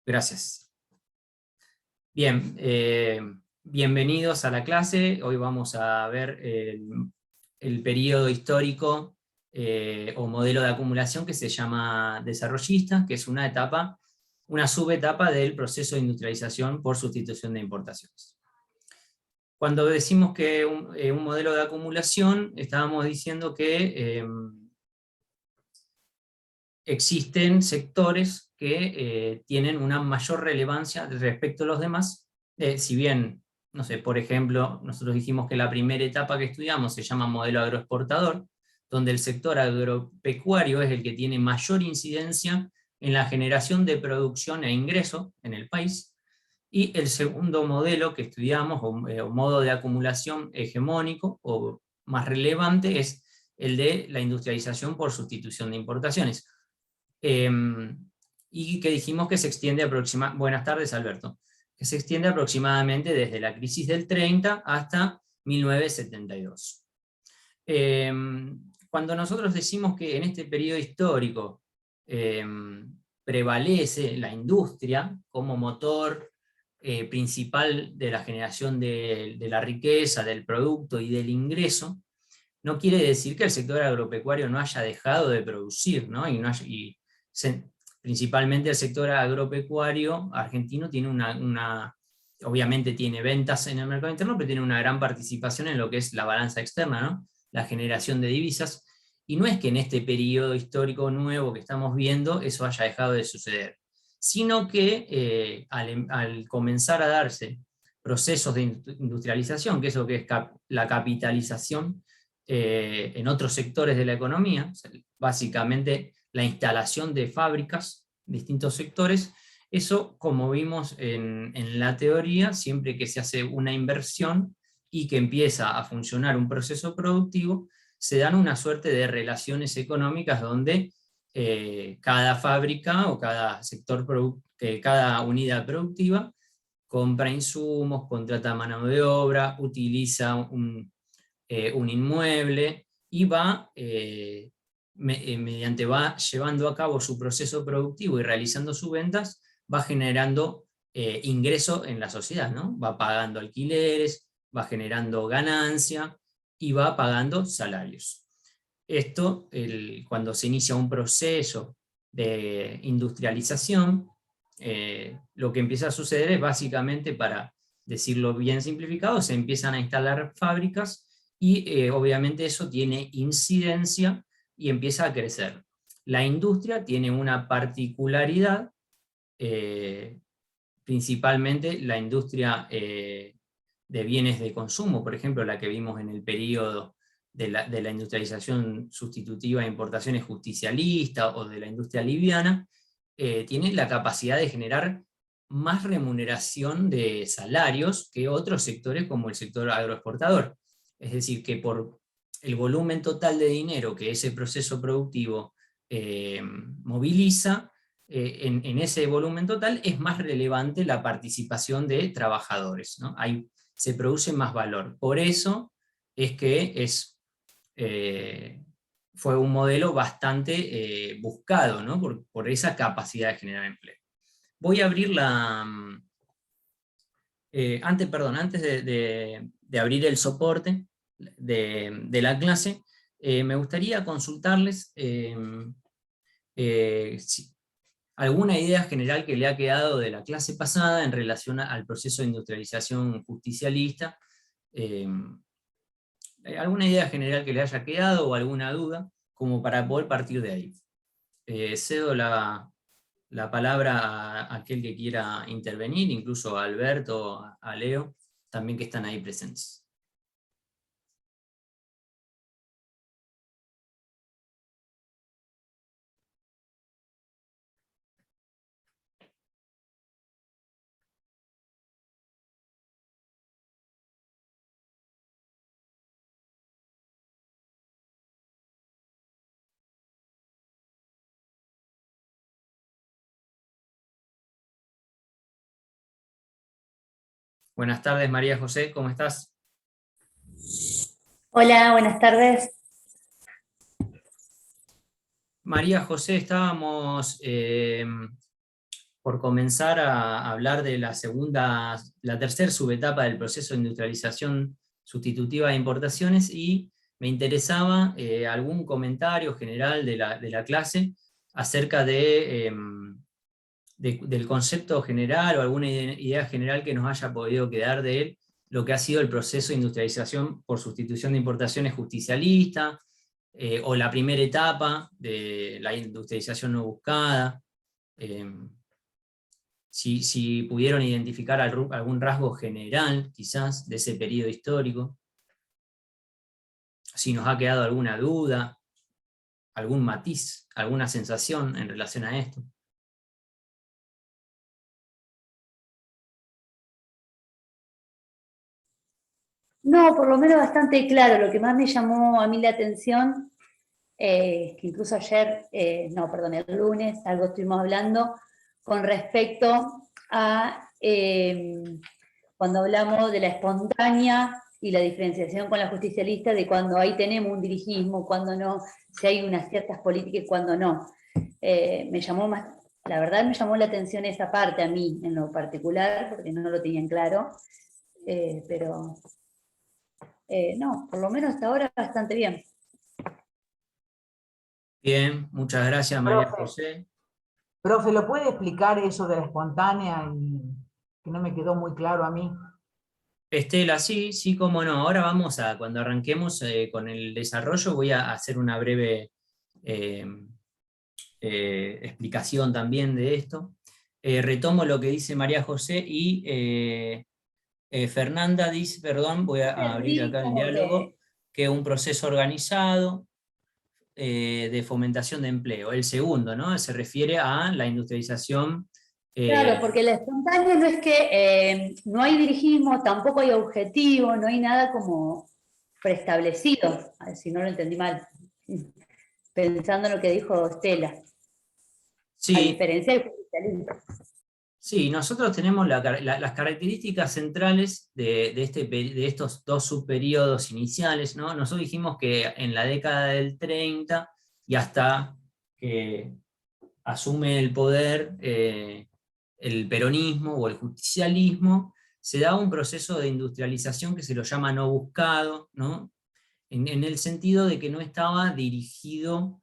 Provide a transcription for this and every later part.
Gracias. Bien, bienvenidos a la clase. Hoy vamos a ver el periodo histórico o modelo de acumulación que se llama desarrollista, que es una etapa, una subetapa del proceso de industrialización por sustitución de importaciones. Cuando decimos que un modelo de acumulación, estábamos diciendo que existen sectores que tienen una mayor relevancia respecto a los demás, si bien, no sé, por ejemplo, nosotros dijimos que la primera etapa que estudiamos se llama modelo agroexportador, donde el sector agropecuario es el que tiene mayor incidencia en la generación de producción e ingreso en el país, y el segundo modelo que estudiamos, o modo de acumulación hegemónico o más relevante, es el de la industrialización por sustitución de importaciones. Y que dijimos que se extiende aproximadamente, buenas tardes Alberto, que se extiende aproximadamente desde la crisis del 30 hasta 1972. Cuando nosotros decimos que en este periodo histórico prevalece la industria como motor principal de la generación de la riqueza, del producto y del ingreso, no quiere decir que el sector agropecuario no haya dejado de producir, ¿no? Principalmente el sector agropecuario argentino tiene obviamente tiene ventas en el mercado interno, pero tiene una gran participación en lo que es la balanza externa, ¿no? La generación de divisas, y no es que en este periodo histórico nuevo que estamos viendo eso haya dejado de suceder, sino que al comenzar a darse procesos de industrialización, que es lo que es la capitalización en otros sectores de la economía, o sea, básicamente la instalación de fábricas en distintos sectores, eso, como vimos en la teoría, siempre que se hace una inversión y que empieza a funcionar un proceso productivo, se dan una suerte de relaciones económicas donde cada fábrica o cada cada unidad productiva compra insumos, contrata mano de obra, utiliza un inmueble y mediante va llevando a cabo su proceso productivo y realizando sus ventas, va generando ingreso en la sociedad, ¿no? Va pagando alquileres, va generando ganancia y va pagando salarios. Esto, cuando se inicia un proceso de industrialización, lo que empieza a suceder es básicamente, para decirlo bien simplificado, se empiezan a instalar fábricas y obviamente eso tiene incidencia y empieza a crecer. La industria tiene una particularidad, principalmente la industria de bienes de consumo, por ejemplo, la que vimos en el periodo de la industrialización sustitutiva de importaciones justicialista o de la industria liviana, tiene la capacidad de generar más remuneración de salarios que otros sectores como el sector agroexportador. Es decir, que por el volumen total de dinero que ese proceso productivo moviliza, en ese volumen total es más relevante la participación de trabajadores, ¿no? Se produce más valor. Por eso es que fue un modelo bastante buscado, ¿no? por esa capacidad de generar empleo. Voy a abrir antes de abrir el soporte de la clase, me gustaría consultarles alguna idea general que le ha quedado de la clase pasada en relación al proceso de industrialización justicialista. Alguna idea general que le haya quedado o alguna duda, como para poder partir de ahí. Cedo la palabra a aquel que quiera intervenir, incluso a Alberto, a Leo, también que están ahí presentes. Buenas tardes, María José, ¿cómo estás? Hola, buenas tardes. María José, estábamos por comenzar a hablar de la tercera subetapa del proceso de industrialización sustitutiva de importaciones, y me interesaba algún comentario general de la clase acerca del concepto general o alguna idea general que nos haya podido quedar de él, lo que ha sido el proceso de industrialización por sustitución de importaciones justicialista, o la primera etapa de la industrialización no buscada. Si pudieron identificar algún rasgo general, quizás, de ese periodo histórico, si nos ha quedado alguna duda, algún matiz, alguna sensación en relación a esto. No, por lo menos bastante claro. Lo que más me llamó a mí la atención, que incluso ayer, no, perdón, el lunes, algo estuvimos hablando con respecto a cuando hablamos de la espontánea y la diferenciación con la justicialista, de cuando ahí tenemos un dirigismo, cuando no, si hay unas ciertas políticas y cuando no. Me llamó más, la verdad me llamó la atención esa parte a mí, en lo particular, porque no lo tenían claro, pero no, por lo menos hasta ahora bastante bien. Bien, muchas gracias María José. Profe, ¿lo puede explicar eso de la espontánea? Que no me quedó muy claro a mí. Estela, sí, sí, cómo no. Ahora vamos a, cuando arranquemos con el desarrollo, voy a hacer una breve eh, explicación también de esto. Retomo lo que dice María José y Fernanda dice, perdón, voy a abrir acá el diálogo, que un proceso organizado de fomentación de empleo. El segundo, ¿no? Se refiere a la industrialización. Claro, porque la espontánea no es que no hay dirigismo, tampoco hay objetivo, no hay nada como preestablecido, a ver si no lo entendí mal, pensando en lo que dijo Estela, Sí, a diferencia del justicialismo. sí, nosotros tenemos las características centrales de estos dos subperiodos iniciales, ¿no? Nosotros dijimos que en la década del 30 y hasta que asume el poder el peronismo o el justicialismo, se da un proceso de industrialización que se lo llama no buscado, ¿no? En el sentido de que no estaba dirigido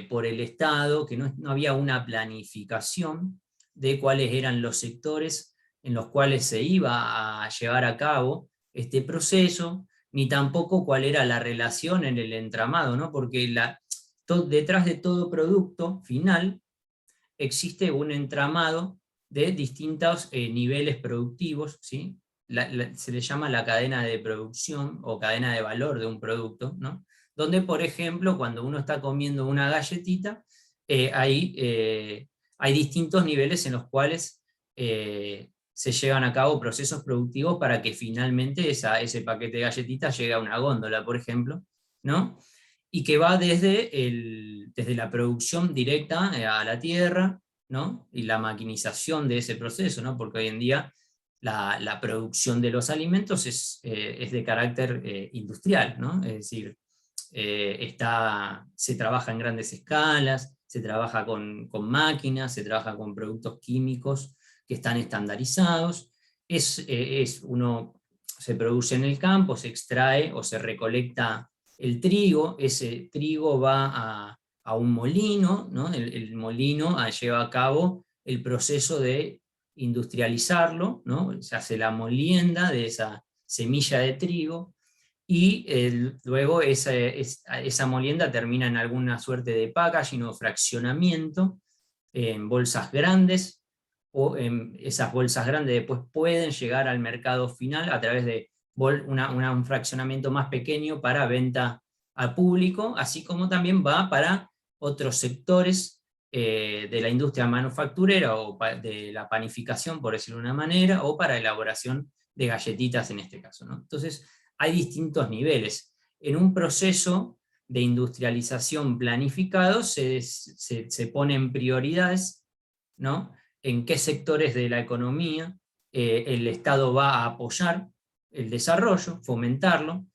por el Estado, que no había una planificación de cuáles eran los sectores en los cuales se iba a llevar a cabo este proceso, ni tampoco cuál era la relación en el entramado, ¿no? Porque detrás de todo producto final existe un entramado de distintos niveles productivos, ¿sí? Se le llama la cadena de producción o cadena de valor de un producto, ¿no? Donde, por ejemplo, cuando uno está comiendo una galletita, hay distintos niveles en los cuales se llevan a cabo procesos productivos para que finalmente ese paquete de galletitas llegue a una góndola, por ejemplo, ¿no? Y que va desde la producción directa a la tierra, ¿no? Y la maquinización de ese proceso, ¿no? Porque hoy en día la producción de los alimentos es de carácter industrial, ¿no? Es decir, se trabaja en grandes escalas, se trabaja con máquinas, se trabaja con productos químicos que están estandarizados, uno se produce en el campo, se extrae o se recolecta el trigo, ese trigo va a un molino, ¿no? El molino lleva a cabo el proceso de industrializarlo, ¿no? Se hace la molienda de esa semilla de trigo, y luego esa molienda termina en alguna suerte de packaging o fraccionamiento en bolsas grandes, o esas bolsas grandes después pueden llegar al mercado final a través de un fraccionamiento más pequeño para venta al público, así como también va para otros sectores de la industria manufacturera o de la panificación, por decirlo de una manera, o para elaboración de galletitas en este caso, ¿no? Entonces, hay distintos niveles. En un proceso de industrialización planificado se ponen prioridades, ¿no? En qué sectores de la economía el Estado va a apoyar el desarrollo, fomentarlo,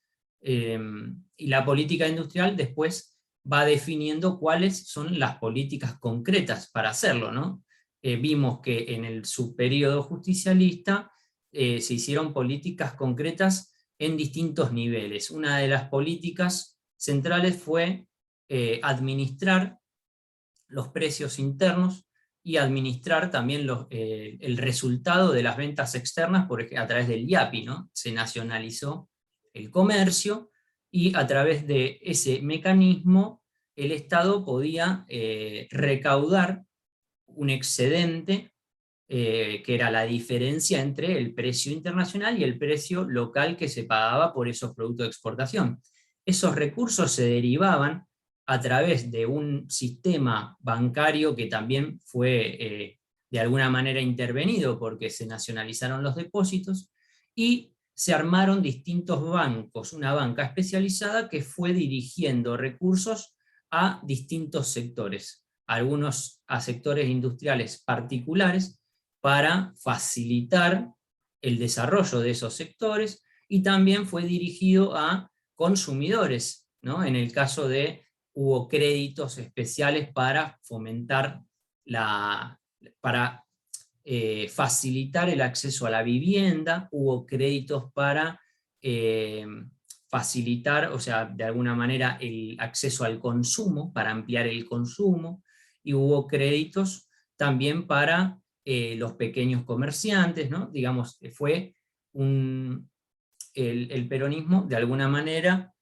y la política industrial después va definiendo cuáles son las políticas concretas para hacerlo, ¿no? vimos que en el subperíodo justicialista se hicieron políticas concretas en distintos niveles. Una de las políticas centrales fue administrar los precios internos y administrar también el resultado de las ventas externas, por ejemplo, a través del IAPI, ¿no? Se nacionalizó el comercio y a través de ese mecanismo el Estado podía recaudar un excedente que era la diferencia entre el precio internacional y el precio local que se pagaba por esos productos de exportación. Esos recursos se derivaban a través de un sistema bancario que también fue de alguna manera intervenido porque se nacionalizaron los depósitos y se armaron distintos bancos, una banca especializada que fue dirigiendo recursos a distintos sectores, algunos a sectores industriales particulares para facilitar el desarrollo de esos sectores, y también fue dirigido a consumidores, ¿no? En el caso de hubo créditos especiales para fomentar para facilitar el acceso a la vivienda, hubo créditos para facilitar, o sea, de alguna manera el acceso al consumo, para ampliar el consumo, y hubo créditos también para los pequeños comerciantes, ¿no? Digamos, fue el peronismo de alguna manera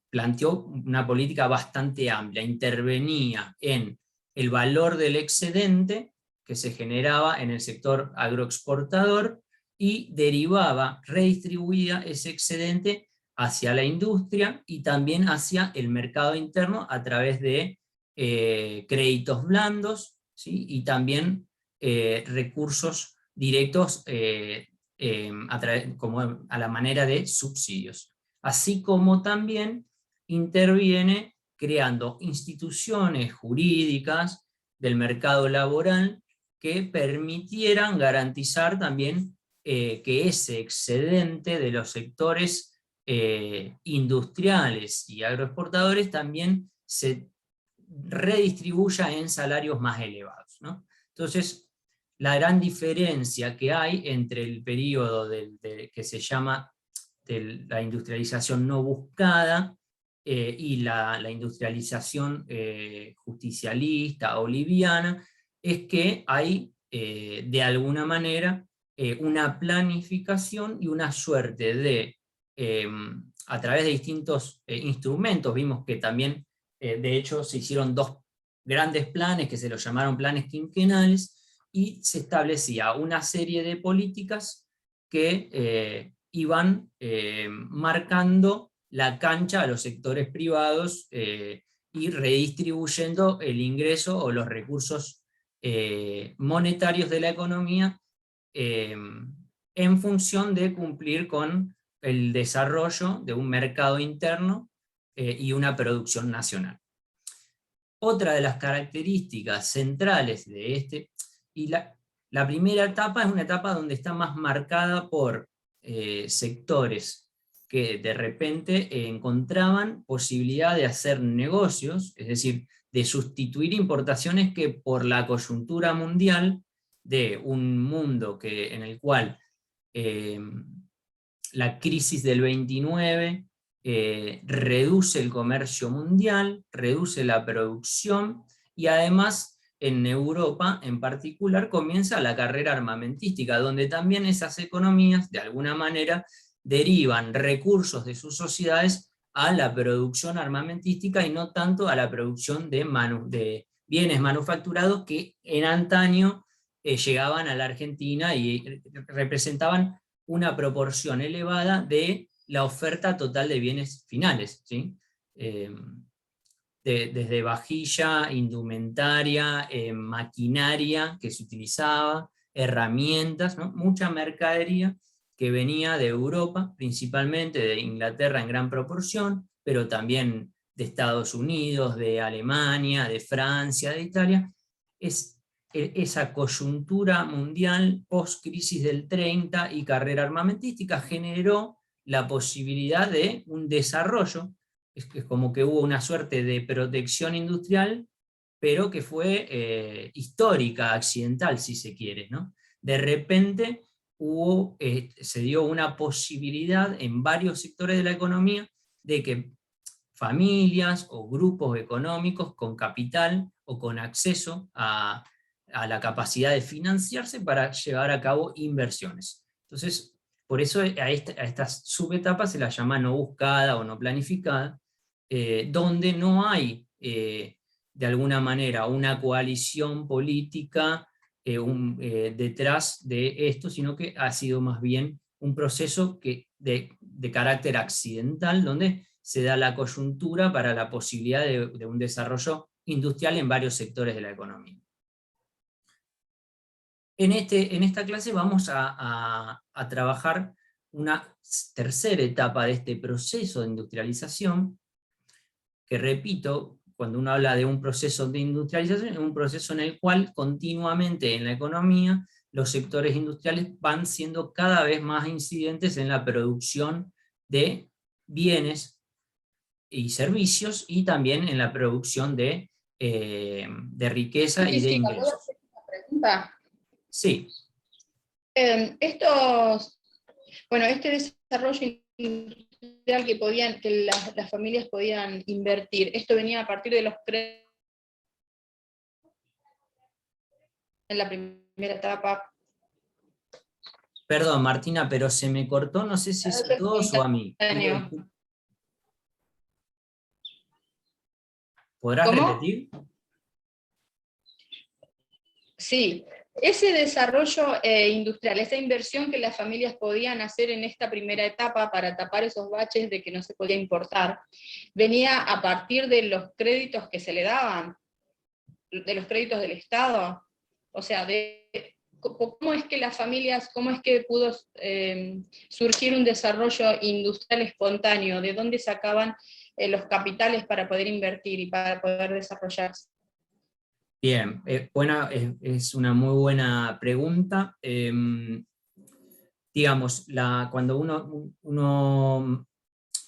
planteó una política bastante amplia, intervenía en el valor del excedente que se generaba en el sector agroexportador y derivaba, redistribuía ese excedente hacia la industria y también hacia el mercado interno a través de créditos blandos, ¿sí? Y también recursos directos como a la manera de subsidios. Así como también interviene creando instituciones jurídicas del mercado laboral que permitieran garantizar también que ese excedente de los sectores industriales y agroexportadores también se redistribuya en salarios más elevados, ¿no? Entonces, la gran diferencia que hay entre el periodo que se llama de la industrialización no buscada y la industrialización justicialista o liviana, es que hay de alguna manera una planificación y una suerte de, a través de distintos instrumentos, vimos que también, de hecho, se hicieron dos grandes planes que se los llamaron planes quinquenales, y se establecía una serie de políticas que iban marcando la cancha a los sectores privados y redistribuyendo el ingreso o los recursos monetarios de la economía en función de cumplir con el desarrollo de un mercado interno y una producción nacional. Otra de las características centrales de este, y la primera etapa es una etapa donde está más marcada por sectores que de repente encontraban posibilidad de hacer negocios, es decir, de sustituir importaciones que por la coyuntura mundial de un mundo en el cual la crisis del 29 reduce el comercio mundial, reduce la producción, y además en Europa en particular comienza la carrera armamentística, donde también esas economías de alguna manera derivan recursos de sus sociedades a la producción armamentística y no tanto a la producción de bienes manufacturados que en antaño llegaban a la Argentina y representaban una proporción elevada de la oferta total de bienes finales, ¿sí? Desde vajilla, indumentaria, maquinaria que se utilizaba, herramientas, ¿no? Mucha mercadería que venía de Europa, principalmente de Inglaterra en gran proporción, pero también de Estados Unidos, de Alemania, de Francia, de Italia. Esa coyuntura mundial post-crisis del 30 y carrera armamentística generó la posibilidad de un desarrollo. Es como que hubo una suerte de protección industrial pero que fue histórica, accidental, si se quiere, ¿no? De repente se dio una posibilidad en varios sectores de la economía de que familias o grupos económicos con capital o con acceso a la capacidad de financiarse para llevar a cabo inversiones. Entonces, por eso a estas subetapas se las llama no buscada o no planificada, donde no hay de alguna manera una coalición política detrás de esto, sino que ha sido más bien un proceso de carácter accidental, donde se da la coyuntura para la posibilidad de un desarrollo industrial en varios sectores de la economía. En esta clase vamos a trabajar una tercera etapa de este proceso de industrialización, que repito, cuando uno habla de un proceso de industrialización, es un proceso en el cual continuamente en la economía los sectores industriales van siendo cada vez más incidentes en la producción de bienes y servicios, y también en la producción de riqueza y de ingresos. ¿Puedo hacer una pregunta? Sí. Este desarrollo industrial que las familias podían invertir, ¿esto venía a partir de los créditos en la primera etapa? Perdón, Martina, pero se me cortó, no sé si es a todos o a mí. ¿Podrás repetir? Sí, ese desarrollo industrial, esa inversión que las familias podían hacer en esta primera etapa para tapar esos baches de que no se podía importar, venía a partir de los créditos que se le daban, de los créditos del Estado. O sea, ¿cómo es que las familias, cómo es que pudo surgir un desarrollo industrial espontáneo? ¿De dónde sacaban los capitales para poder invertir y para poder desarrollarse? Bien, es una muy buena pregunta. Digamos, cuando uno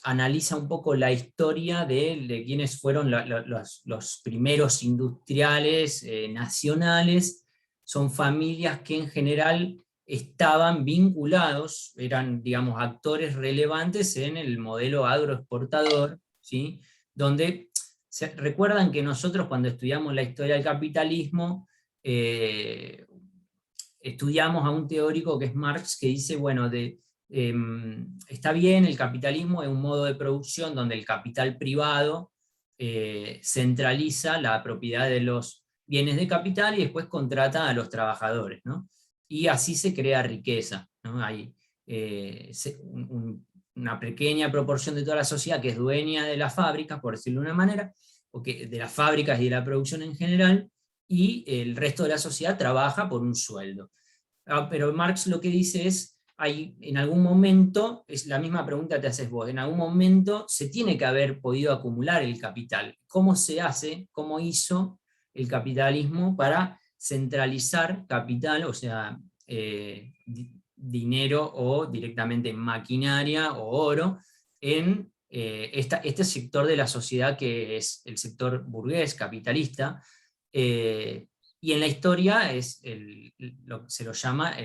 analiza un poco la historia de quiénes fueron los primeros industriales nacionales, son familias que en general estaban vinculados, eran, digamos, actores relevantes en el modelo agroexportador, ¿sí? Donde recuerdan que nosotros cuando estudiamos la historia del capitalismo, estudiamos a un teórico que es Marx, que dice, bueno, está bien, el capitalismo es un modo de producción donde el capital privado centraliza la propiedad de los bienes de capital y después contrata a los trabajadores, ¿no? Y así se crea riqueza, ¿no? Hay una pequeña proporción de toda la sociedad que es dueña de las fábricas, por decirlo de una manera, o de las fábricas y de la producción en general, y el resto de la sociedad trabaja por un sueldo. Pero Marx lo que dice es, en algún momento, es la misma pregunta que te haces vos, en algún momento se tiene que haber podido acumular el capital. ¿Cómo se hace? ¿Cómo hizo el capitalismo para centralizar capital, o sea, dinero o directamente maquinaria o oro, en este sector de la sociedad que es el sector burgués, capitalista? Y en la historia se lo llama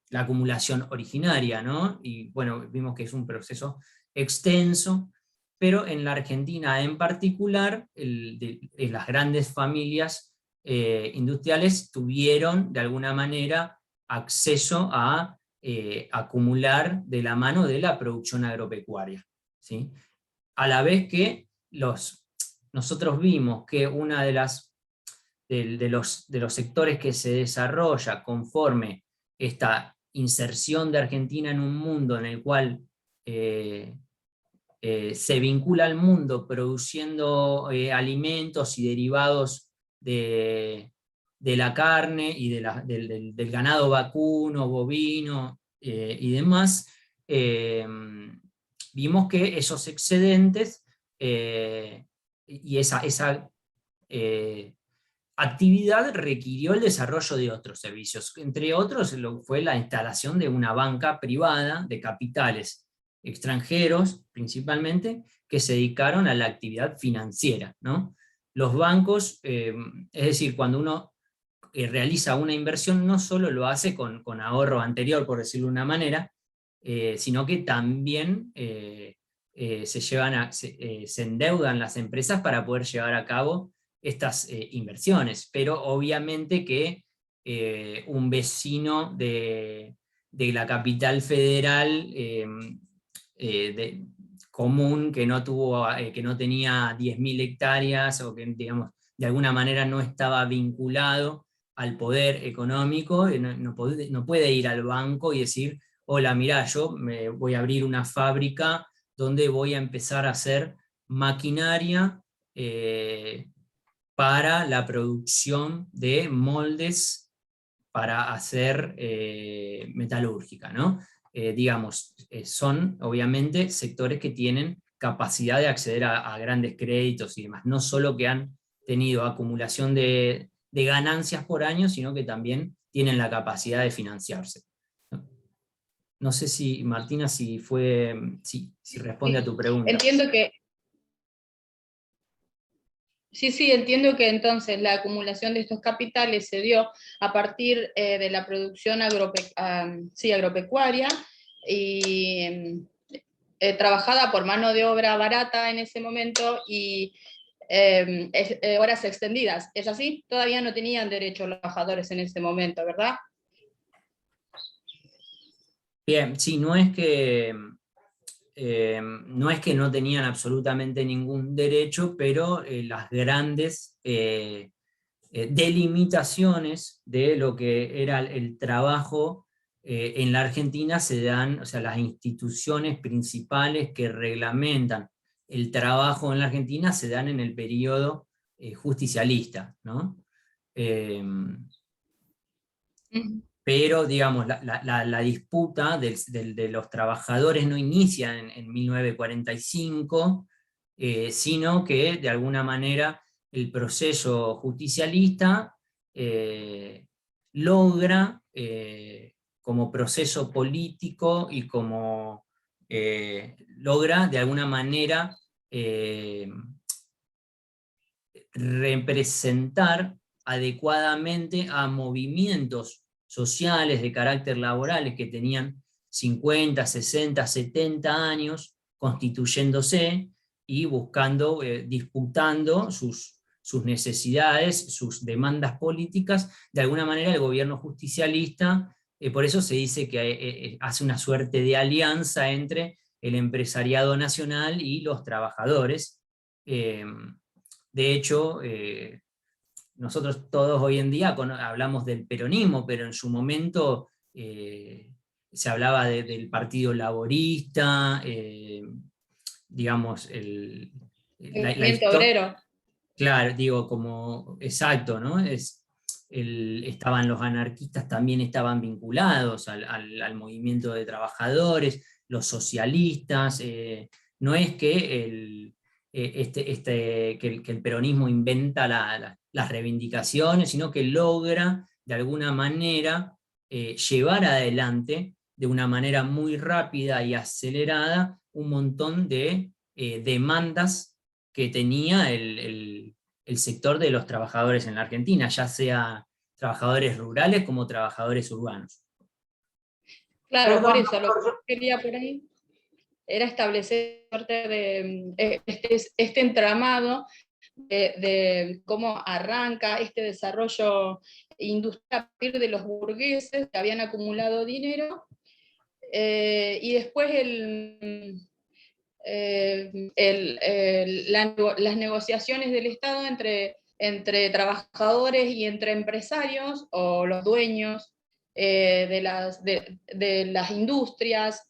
la acumulación originaria, ¿no? Y bueno, vimos que es un proceso extenso, pero en la Argentina en particular, las grandes familias industriales tuvieron de alguna manera acceso a acumular de la mano de la producción agropecuaria, ¿sí? A la vez que nosotros vimos que una de los sectores que se desarrolla conforme esta inserción de Argentina en un mundo en el cual se vincula al mundo produciendo alimentos y derivados de la carne y del ganado vacuno, bovino y demás, vimos que esos excedentes y esa actividad requirió el desarrollo de otros servicios, entre otros fue la instalación de una banca privada de capitales extranjeros, principalmente, que se dedicaron a la actividad financiera, ¿no? los bancos, es decir, cuando uno realiza una inversión, no solo lo hace con ahorro anterior, por decirlo de una manera, sino que también se endeudan las empresas para poder llevar a cabo estas inversiones. Pero obviamente que un vecino de la capital federal común que que no tenía 10.000 hectáreas o que, digamos, de alguna manera no estaba vinculado al poder económico, no puede ir al banco y decir, hola, mirá, yo me voy a abrir una fábrica donde voy a empezar a hacer maquinaria para la producción de moldes para hacer metalúrgica, ¿no? Digamos, son obviamente sectores que tienen capacidad de acceder a grandes créditos y demás, no solo que han tenido acumulación de ganancias por año, sino que también tienen la capacidad de financiarse. No sé si, Martina, si responde a tu pregunta. Entiendo que Sí, entiendo que entonces la acumulación de estos capitales se dio a partir de la producción agropecuaria y trabajada por mano de obra barata en ese momento y horas extendidas. ¿Es así? Todavía no tenían derecho los trabajadores en ese momento, ¿verdad? Bien, sí, no es que no tenían absolutamente ningún derecho, pero las grandes delimitaciones de lo que era el trabajo en la Argentina se dan, o sea, las instituciones principales que reglamentan el trabajo en la Argentina se dan en el periodo justicialista, ¿no? Pero, digamos, la disputa de los trabajadores no inicia en 1945, sino que de alguna manera el proceso justicialista logra, como proceso político y como logra de alguna manera representar adecuadamente a movimientos sociales de carácter laborales que tenían 50, 60, 70 años constituyéndose y buscando, disputando sus necesidades, sus demandas políticas. De alguna manera el gobierno justicialista, por eso se dice que hace una suerte de alianza entre el empresariado nacional y los trabajadores. De hecho, nosotros todos hoy en día hablamos del peronismo, pero en su momento se hablaba del Partido Laborista, digamos, la Movimiento obrero. Claro, digo, como, exacto, ¿no? Estaban los anarquistas, también estaban vinculados al movimiento de trabajadores, los socialistas, no es que que el peronismo inventa las reivindicaciones, sino que logra de alguna manera llevar adelante de una manera muy rápida y acelerada un montón de demandas que tenía el sector de los trabajadores en la Argentina, ya sea trabajadores rurales como trabajadores urbanos. Claro, Perdón, por eso lo doctor, que quería por ahí era establecer parte de este entramado de cómo arranca este desarrollo industrial a partir de los burgueses que habían acumulado dinero, y después las negociaciones del Estado entre trabajadores y entre empresarios o los dueños de las industrias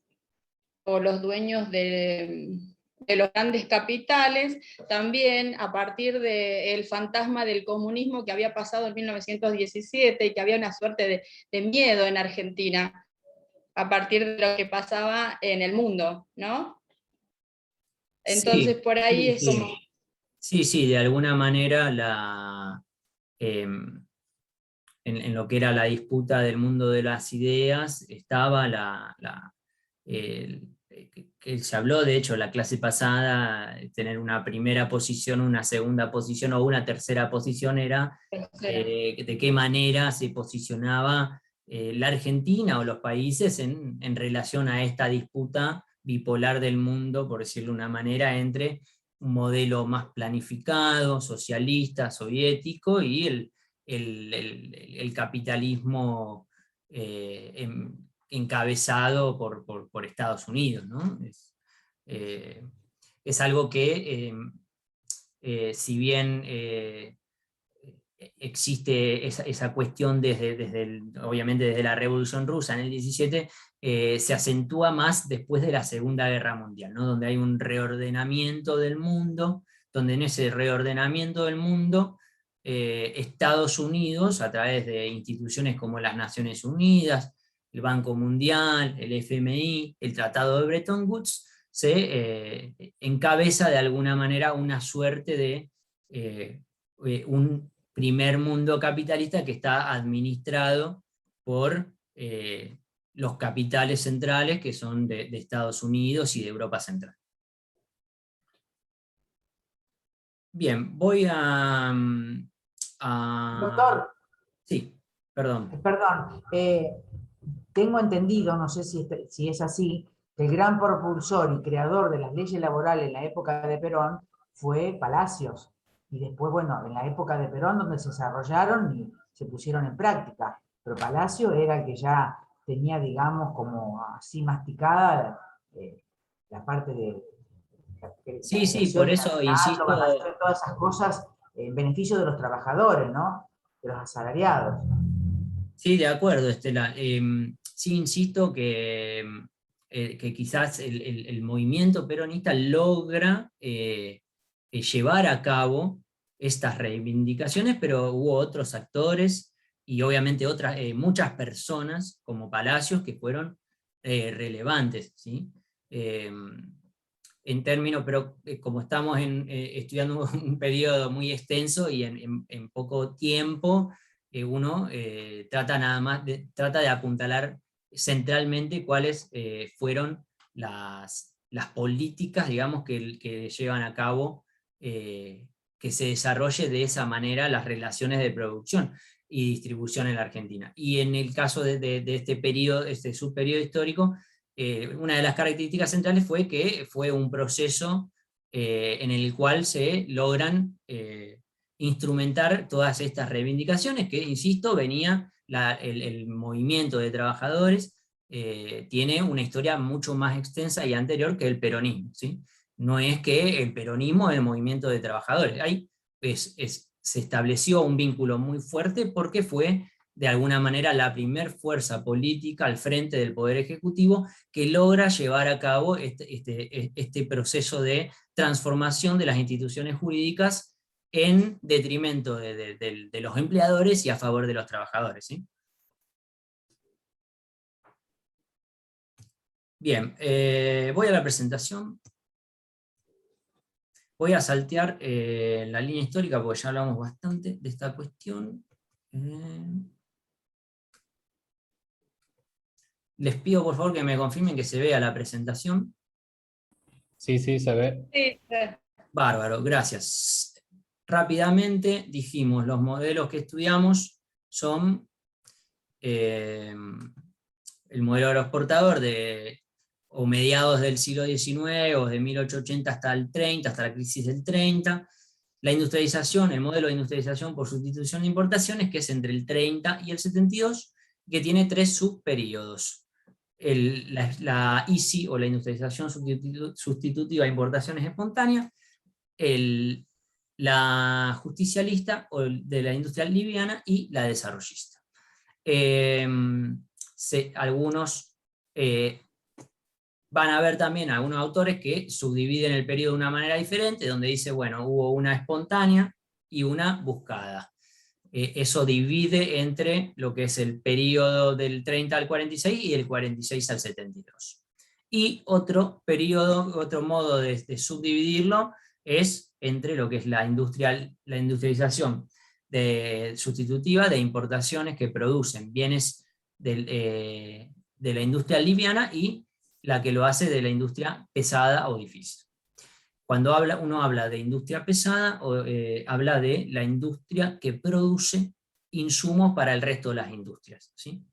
o los dueños de los grandes capitales, también a partir del fantasma del comunismo que había pasado en 1917 y que había una suerte de miedo en Argentina a partir de lo que pasaba en el mundo, ¿no? Entonces Sí, por ahí es como... Sí, de alguna manera en lo que era la disputa del mundo de las ideas estaba que se habló, de hecho, la clase pasada, tener una primera posición, una segunda posición o una tercera posición era de qué manera se posicionaba la Argentina o los países en relación a esta disputa bipolar del mundo, por decirlo de una manera, entre un modelo más planificado, socialista, soviético, y el capitalismo encabezado por Estados Unidos, ¿no? Es algo que, si bien existe esa cuestión obviamente desde la Revolución Rusa en el 17, se acentúa más después de la Segunda Guerra Mundial, ¿no? Donde hay un reordenamiento del mundo, donde en ese reordenamiento del mundo Estados Unidos, a través de instituciones como las Naciones Unidas, el Banco Mundial, el FMI, el Tratado de Bretton Woods, se encabeza de alguna manera una suerte de un primer mundo capitalista que está administrado por los capitales centrales que son de Estados Unidos y de Europa Central. Bien, voy a... Doctor. Sí, perdón. Perdón, tengo entendido, no sé si es así, que el gran propulsor y creador de las leyes laborales en la época de Perón fue Palacios. Y después, bueno, en la época de Perón, donde se desarrollaron y se pusieron en práctica. Pero Palacio era el que ya tenía, digamos, como así masticada la parte de... Sí, sí, por eso insisto... Todas esas cosas en beneficio de los trabajadores, ¿no? De los asalariados. Sí, de acuerdo, Estela. Sí, insisto que quizás el movimiento peronista logra llevar a cabo estas reivindicaciones, pero hubo otros actores y obviamente muchas personas como Palacios que fueron relevantes, ¿sí? En términos, pero como estamos estudiando un periodo muy extenso y en poco tiempo, uno trata de apuntalar centralmente cuáles fueron las políticas, digamos, que llevan a cabo que se desarrolle de esa manera las relaciones de producción y distribución en la Argentina. Y en el caso de este periodo, este subperiodo histórico, una de las características centrales fue que fue un proceso en el cual se logran instrumentar todas estas reivindicaciones, que, insisto, venía el movimiento de trabajadores, tiene una historia mucho más extensa y anterior que el peronismo, ¿sí? No es que el peronismo es el movimiento de trabajadores, ahí se estableció un vínculo muy fuerte porque fue de alguna manera la primer fuerza política al frente del Poder Ejecutivo que logra llevar a cabo este proceso de transformación de las instituciones jurídicas en detrimento de los empleadores y a favor de los trabajadores, ¿sí? Bien, voy a la presentación. Voy a saltear la línea histórica porque ya hablamos bastante de esta cuestión. Les pido por favor que me confirmen que se vea la presentación. Sí, sí, se ve. Sí. Bárbaro, gracias. Rápidamente dijimos, los modelos que estudiamos son el modelo agroexportador o mediados del siglo XIX, o de 1880 hasta el 30, hasta la crisis del 30, la industrialización, el modelo de industrialización por sustitución de importaciones, que es entre el 30 y el 72, que tiene 3 subperíodos. La ISI, o la industrialización sustitutiva de importaciones espontáneas, la justicialista, o de la industrial liviana, y la desarrollista. Algunos van a ver también algunos autores que subdividen el periodo de una manera diferente, donde dice, bueno, hubo una espontánea y una buscada. Eso divide entre lo que es el periodo del 30 al 46 y del 46 al 72. Y otro periodo, otro modo de subdividirlo es entre lo que es la industrialización sustitutiva de importaciones que producen bienes de la industria liviana y la que lo hace de la industria pesada o difícil. Cuando uno habla de industria pesada, habla de la industria que produce insumos para el resto de las industrias, ¿sí?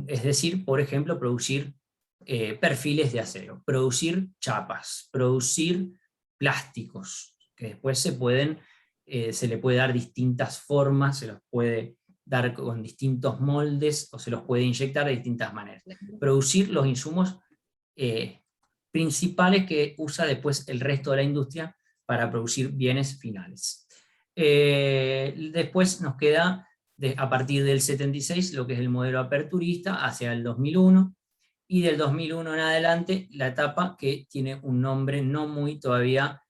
Es decir, por ejemplo, producir perfiles de acero, producir chapas, producir plásticos, que después se le puede dar distintas formas, se los puede dar con distintos moldes, o se los puede inyectar de distintas maneras. Producir los insumos principales que usa después el resto de la industria para producir bienes finales. Después nos queda, a partir del 76, lo que es el modelo aperturista, hacia el 2001, y del 2001 en adelante, la etapa que tiene un nombre no muy todavía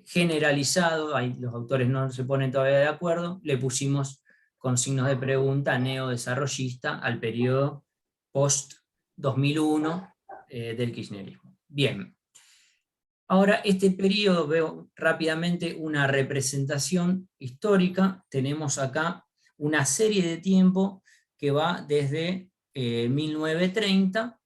generalizado, ahí los autores no se ponen todavía de acuerdo, le pusimos con signos de pregunta neodesarrollista al periodo post-2001 del kirchnerismo. Bien. Ahora, este periodo, veo rápidamente una representación histórica. Tenemos acá una serie de tiempo que va desde 1930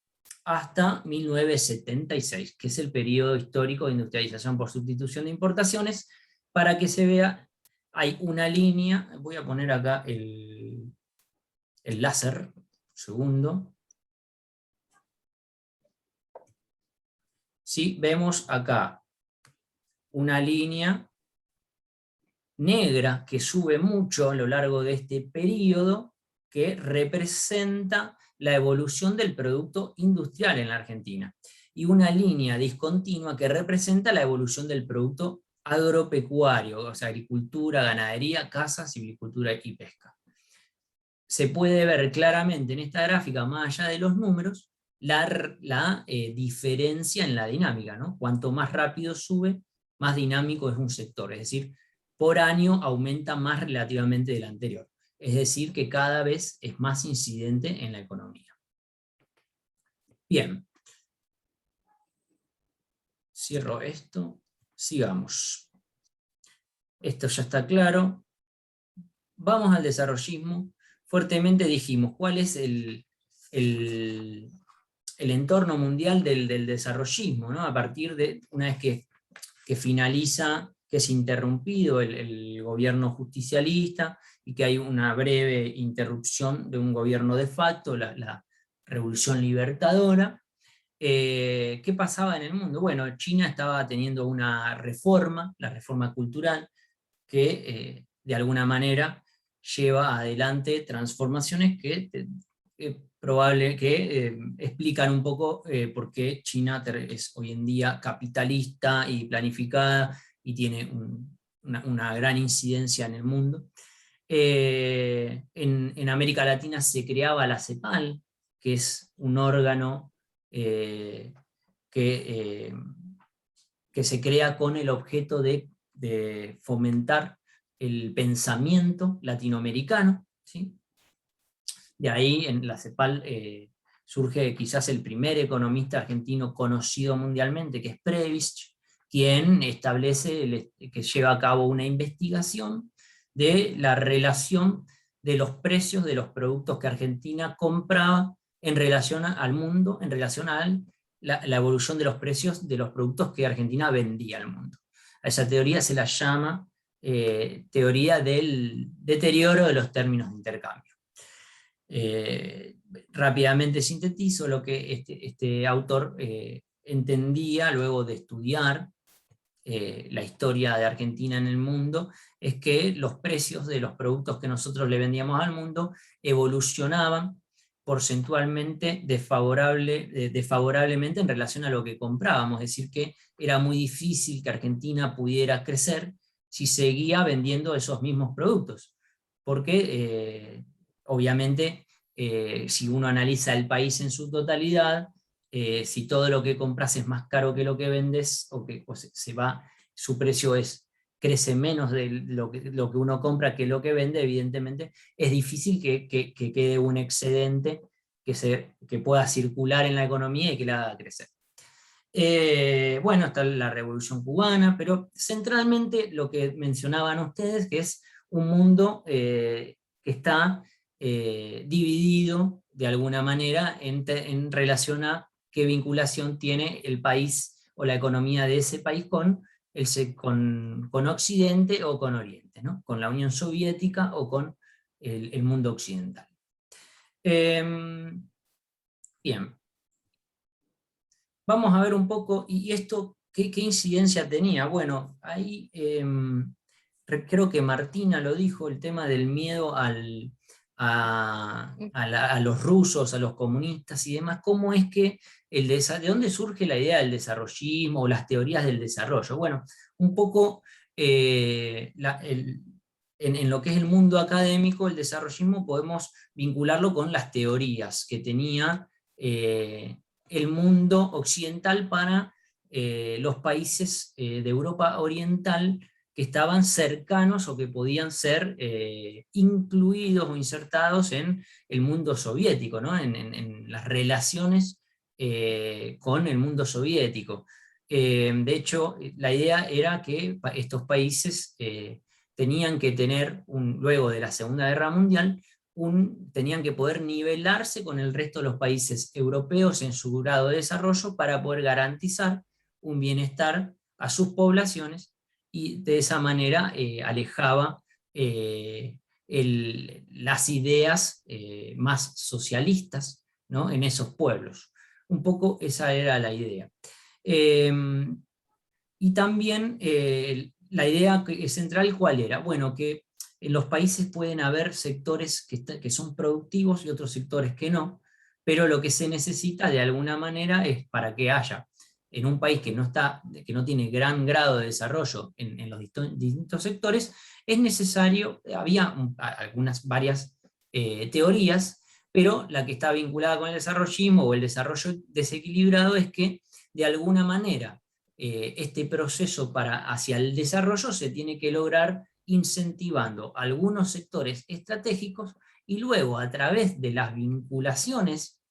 hasta 1976, que es el periodo histórico de industrialización por sustitución de importaciones. Para que se vea, hay una línea, voy a poner acá el láser, un segundo. ¿Sí? Vemos acá una línea negra que sube mucho a lo largo de este periodo, que representa la evolución del producto industrial en la Argentina, y una línea discontinua que representa la evolución del producto agropecuario, o sea, agricultura, ganadería, caza, silvicultura y pesca. Se puede ver claramente en esta gráfica, más allá de los números, la diferencia en la dinámica, ¿no? Cuanto más rápido sube, más dinámico es un sector, es decir, por año aumenta más relativamente del anterior. Es decir, que cada vez es más incidente en la economía. Bien. Cierro esto. Sigamos. Esto ya está claro. Vamos al desarrollismo. Fuertemente dijimos, ¿cuál es el entorno mundial del desarrollismo, ¿no? A partir de, una vez que finaliza, que es interrumpido el gobierno justicialista, y que hay una breve interrupción de un gobierno de facto, la Revolución Libertadora. ¿Qué pasaba en el mundo? Bueno, China estaba teniendo una reforma, la reforma cultural, que de alguna manera lleva adelante transformaciones que explican un poco por qué China es hoy en día capitalista y planificada, y tiene una gran incidencia en el mundo. En América Latina se creaba la CEPAL, que es un órgano que se crea con el objeto de fomentar el pensamiento latinoamericano, ¿sí? De ahí en la CEPAL surge quizás el primer economista argentino conocido mundialmente, que es Prebisch, quien establece, que lleva a cabo una investigación de la relación de los precios de los productos que Argentina compraba en relación al mundo, en relación a la evolución de los precios de los productos que Argentina vendía al mundo. A esa teoría se la llama teoría del deterioro de los términos de intercambio. Rápidamente sintetizo lo que este autor entendía luego de estudiar la historia de Argentina en el mundo, es que los precios de los productos que nosotros le vendíamos al mundo evolucionaban porcentualmente desfavorablemente en relación a lo que comprábamos, es decir, que era muy difícil que Argentina pudiera crecer si seguía vendiendo esos mismos productos, porque obviamente si uno analiza el país en su totalidad, si todo lo que compras es más caro que lo que vendes, su precio crece menos de lo que uno compra que lo que vende, evidentemente es difícil que quede un excedente que pueda circular en la economía y que la haga crecer. Bueno, está la Revolución Cubana, pero centralmente lo que mencionaban ustedes, que es un mundo que está dividido de alguna manera en relación a qué vinculación tiene el país o la economía de ese país con Occidente o con Oriente, ¿no? Con la Unión Soviética o con el mundo occidental. Bien. Vamos a ver un poco, y esto, ¿qué incidencia tenía? Bueno, ahí creo que Martina lo dijo, el tema del miedo a los rusos, a los comunistas y demás, cómo es que, ¿de dónde surge la idea del desarrollismo o las teorías del desarrollo? Bueno, un poco en lo que es el mundo académico, el desarrollismo podemos vincularlo con las teorías que tenía el mundo occidental para los países de Europa Oriental que estaban cercanos o que podían ser incluidos o insertados en el mundo soviético, ¿no? en las relaciones con el mundo soviético. De hecho, la idea era que estos países tenían que tener, luego de la Segunda Guerra Mundial, tenían que poder nivelarse con el resto de los países europeos en su grado de desarrollo para poder garantizar un bienestar a sus poblaciones, y de esa manera alejaba las ideas más socialistas, ¿no? en esos pueblos. Un poco esa era la idea. Y también la idea central, ¿cuál era? Bueno, que en los países pueden haber sectores que son productivos y otros sectores que no, pero lo que se necesita de alguna manera es, para que haya en un país que no tiene gran grado de desarrollo en los distintos sectores, es necesario, había varias teorías, pero la que está vinculada con el desarrollismo o el desarrollo desequilibrado es que de alguna manera este proceso hacia el desarrollo se tiene que lograr incentivando algunos sectores estratégicos, y luego a través de las vinculaciones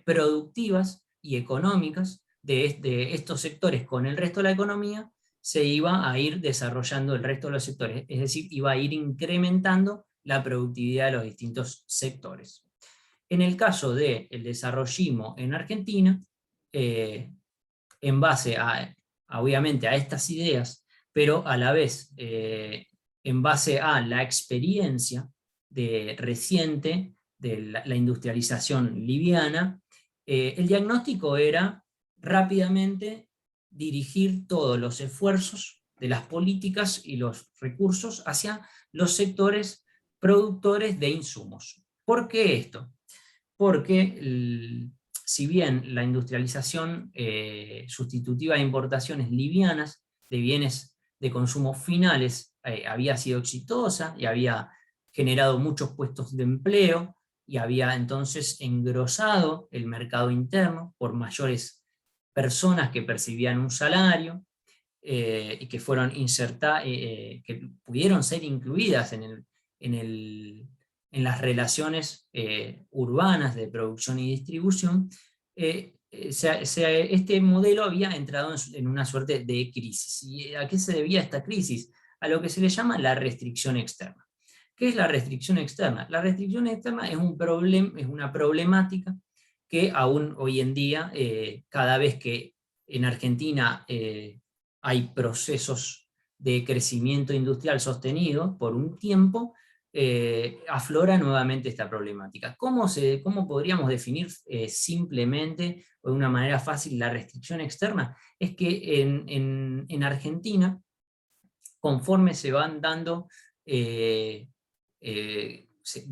productivas y económicas de estos sectores con el resto de la economía, se iba a ir desarrollando el resto de los sectores, es decir, iba a ir incrementando la productividad de los distintos sectores. En el caso del desarrollismo en Argentina, en base obviamente a estas ideas, pero a la vez en base a la experiencia reciente de la industrialización liviana, el diagnóstico era rápidamente dirigir todos los esfuerzos de las políticas y los recursos hacia los sectores productores de insumos. ¿Por qué esto? Porque si bien la industrialización sustitutiva de importaciones livianas de bienes de consumo finales había sido exitosa y había generado muchos puestos de empleo, y había entonces engrosado el mercado interno por mayores personas que percibían un salario y que fueron que pudieron ser incluidas en las relaciones urbanas de producción y distribución, este modelo había entrado en una suerte de crisis. ¿Y a qué se debía esta crisis? A lo que se le llama la restricción externa. ¿Qué es la restricción externa? La restricción externa es una problemática que aún hoy en día, cada vez que en Argentina hay procesos de crecimiento industrial sostenido por un tiempo, aflora nuevamente esta problemática. ¿Cómo podríamos definir simplemente o de una manera fácil la restricción externa? Es que en Argentina, conforme se van dando,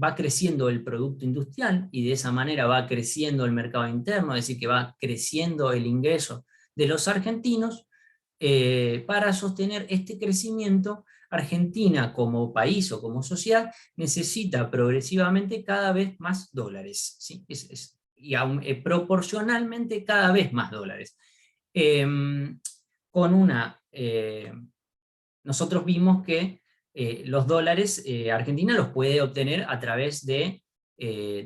va creciendo el producto industrial, y de esa manera va creciendo el mercado interno, es decir, que va creciendo el ingreso de los argentinos. Para sostener este crecimiento, Argentina como país o como sociedad necesita progresivamente cada vez más dólares, ¿sí? Y proporcionalmente cada vez más dólares. Nosotros vimos que los dólares Argentina los puede obtener a través de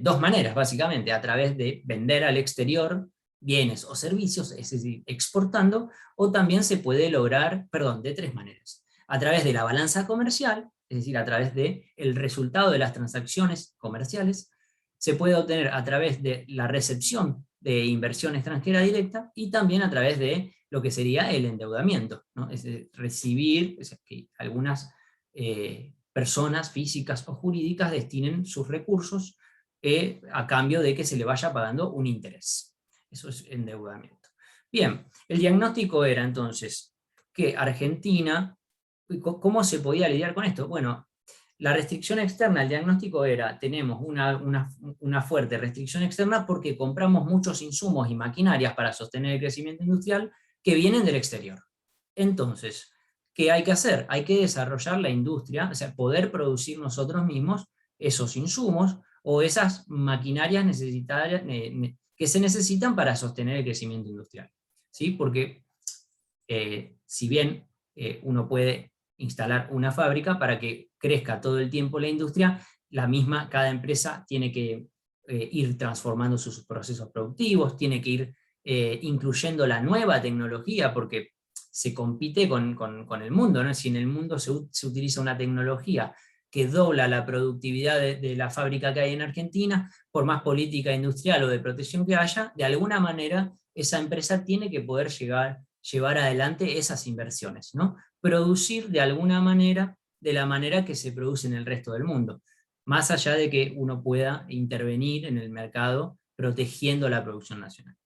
dos maneras, básicamente: a través de vender al exterior bienes o servicios, es decir, exportando, o también se puede lograr, de tres maneras: a través de la balanza comercial, es decir, a través del resultado de las transacciones comerciales, se puede obtener a través de la recepción de inversión extranjera directa y también a través de lo que sería el endeudamiento, ¿no? Es decir, recibir, es que algunas personas físicas o jurídicas destinen sus recursos a cambio de que se le vaya pagando un interés. Eso es endeudamiento. Bien, el diagnóstico era entonces que Argentina, ¿cómo se podía lidiar con esto? Bueno, la restricción externa, el diagnóstico era, tenemos una fuerte restricción externa porque compramos muchos insumos y maquinarias para sostener el crecimiento industrial que vienen del exterior. Entonces, ¿qué hay que hacer? Hay que desarrollar la industria, o sea, poder producir nosotros mismos esos insumos o esas maquinarias necesarias que se necesitan para sostener el crecimiento industrial. ¿Sí? Porque si bien uno puede instalar una fábrica para que crezca todo el tiempo la industria, cada empresa tiene que ir transformando sus procesos productivos, tiene que ir incluyendo la nueva tecnología, porque se compite con el mundo, ¿no? Si en el mundo se utiliza una tecnología que dobla la productividad de la fábrica que hay en Argentina, por más política industrial o de protección que haya, de alguna manera esa empresa tiene que poder llevar adelante esas inversiones, ¿no? Producir de alguna manera, de la manera que se produce en el resto del mundo, más allá de que uno pueda intervenir en el mercado protegiendo la producción nacional.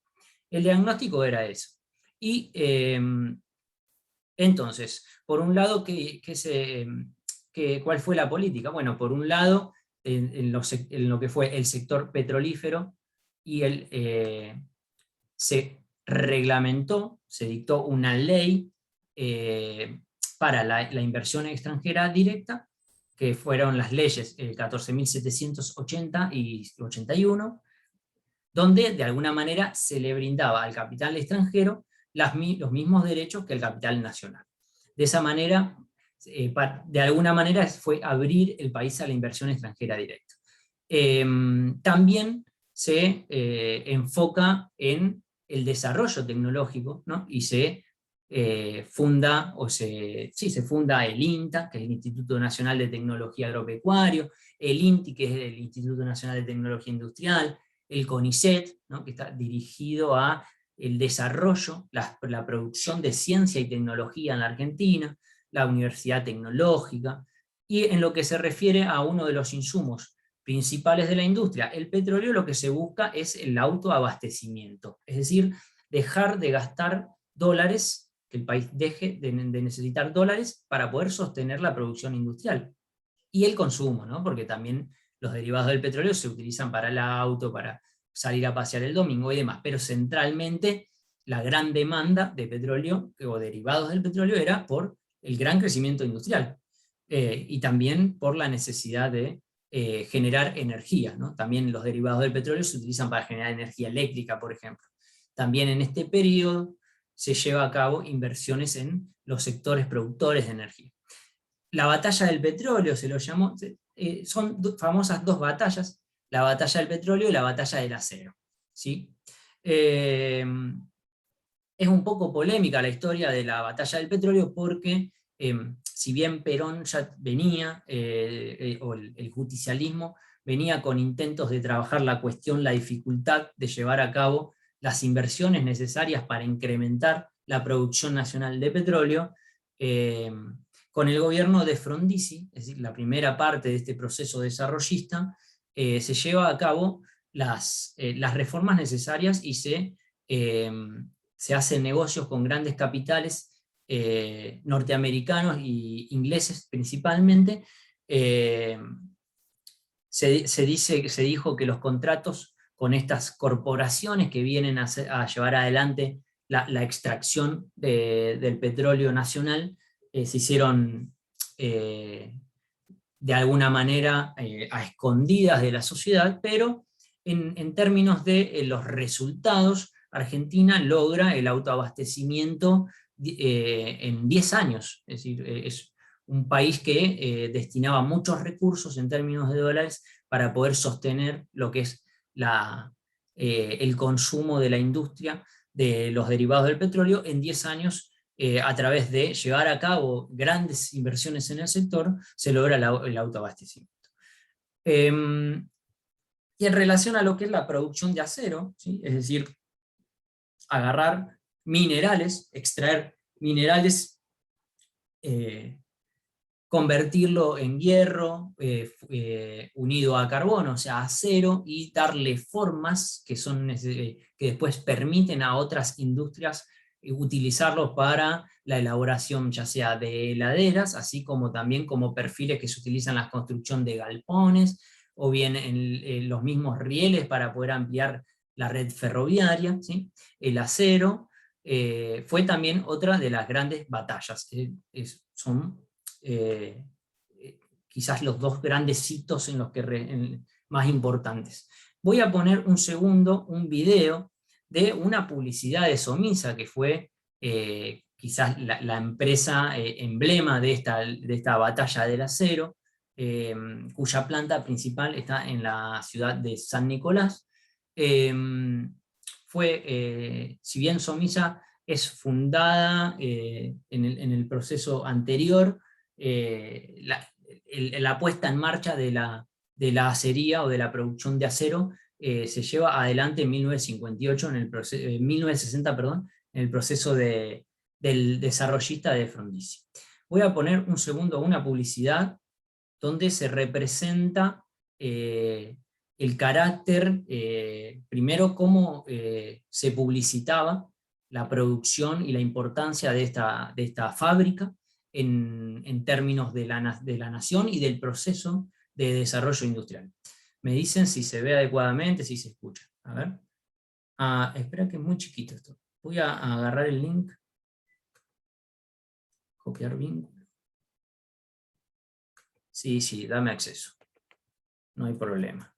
El diagnóstico era eso. Y entonces, por un lado, ¿cuál fue la política? Bueno, por un lado, en lo que fue el sector petrolífero, y se reglamentó, se dictó una ley para la inversión extranjera directa, que fueron las leyes 14.780 y 81, donde de alguna manera se le brindaba al capital extranjero los mismos derechos que el capital nacional. De esa manera, de alguna manera fue abrir el país a la inversión extranjera directa. También se enfoca en el desarrollo tecnológico, ¿no? Y se funda el INTA, que es el Instituto Nacional de Tecnología Agropecuario, el INTI, que es el Instituto Nacional de Tecnología Industrial, el CONICET, ¿no? Que está dirigido a el desarrollo, la producción de ciencia y tecnología en la Argentina, la Universidad Tecnológica, y en lo que se refiere a uno de los insumos principales de la industria, el petróleo, lo que se busca es el autoabastecimiento, es decir, dejar de gastar dólares, que el país deje de necesitar dólares para poder sostener la producción industrial. Y el consumo, ¿no? Porque también los derivados del petróleo se utilizan para el auto, para salir a pasear el domingo y demás, pero centralmente la gran demanda de petróleo o derivados del petróleo era por el gran crecimiento industrial y también por la necesidad de generar energía, ¿no? También los derivados del petróleo se utilizan para generar energía eléctrica, por ejemplo. También en este periodo se lleva a cabo inversiones en los sectores productores de energía. La batalla del petróleo se lo llamó, son famosas dos batallas, la batalla del petróleo y la batalla del acero, ¿sí? Es un poco polémica la historia de la batalla del petróleo porque si bien Perón ya venía, o el justicialismo venía con intentos de trabajar la cuestión, la dificultad de llevar a cabo las inversiones necesarias para incrementar la producción nacional de petróleo, con el gobierno de Frondizi, es decir, la primera parte de este proceso desarrollista, se lleva a cabo las reformas necesarias y se hacen negocios con grandes capitales norteamericanos e ingleses principalmente. Se dijo que los contratos con estas corporaciones que vienen a llevar adelante la extracción del petróleo nacional se hicieron de alguna manera a escondidas de la sociedad, pero en términos de los resultados, Argentina logra el autoabastecimiento en 10 años, es decir, es un país que destinaba muchos recursos en términos de dólares para poder sostener lo que es el consumo de la industria de los derivados del petróleo. En 10 años a través de llevar a cabo grandes inversiones en el sector, se logra el autoabastecimiento. Y en relación a lo que es la producción de acero, ¿sí? Es decir, agarrar minerales, extraer minerales, convertirlo en hierro unido a carbono, o sea, acero, y darle formas que después permiten a otras industrias utilizarlos para la elaboración ya sea de heladeras, así como también como perfiles que se utilizan en la construcción de galpones, o bien en los mismos rieles para poder ampliar la red ferroviaria, ¿sí? El acero fue también otra de las grandes batallas. Son quizás los dos grandes hitos en los que más importantes. Voy a poner un video de una publicidad de Somisa, que fue quizás la empresa emblema de esta batalla del acero, cuya planta principal está en la ciudad de San Nicolás. Si bien Somisa es fundada en el proceso anterior, la puesta en marcha de la acería o de la producción de acero se lleva adelante en 1958, 1960, perdón, en el proceso del desarrollista de Frondizi. Voy a poner un segundo una publicidad donde se representa el carácter, primero cómo se publicitaba la producción y la importancia de esta fábrica en términos de la nación y del proceso de desarrollo industrial. Me dicen si se ve adecuadamente, si se escucha. A ver. Espera que es muy chiquito esto. Voy a agarrar el link. Copiar vínculo. Sí, dame acceso. No hay problema.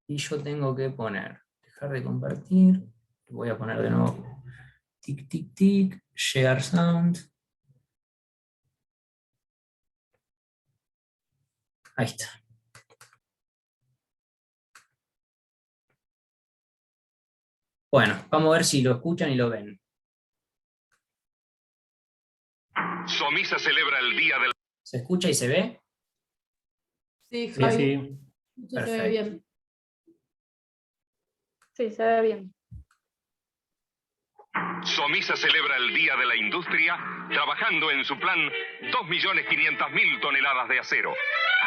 Y yo tengo que dejar de compartir. Voy a poner de nuevo tic, tic, tic, share sound. Ahí está. Bueno, vamos a ver si lo escuchan y lo ven. Somisa celebra el Día del... ¿Se escucha y se ve? Sí, Sí, Javi. sí. Se ve bien. Sí, se ve bien. Somisa celebra el Día de la Industria trabajando en su plan 2.500.000 toneladas de acero.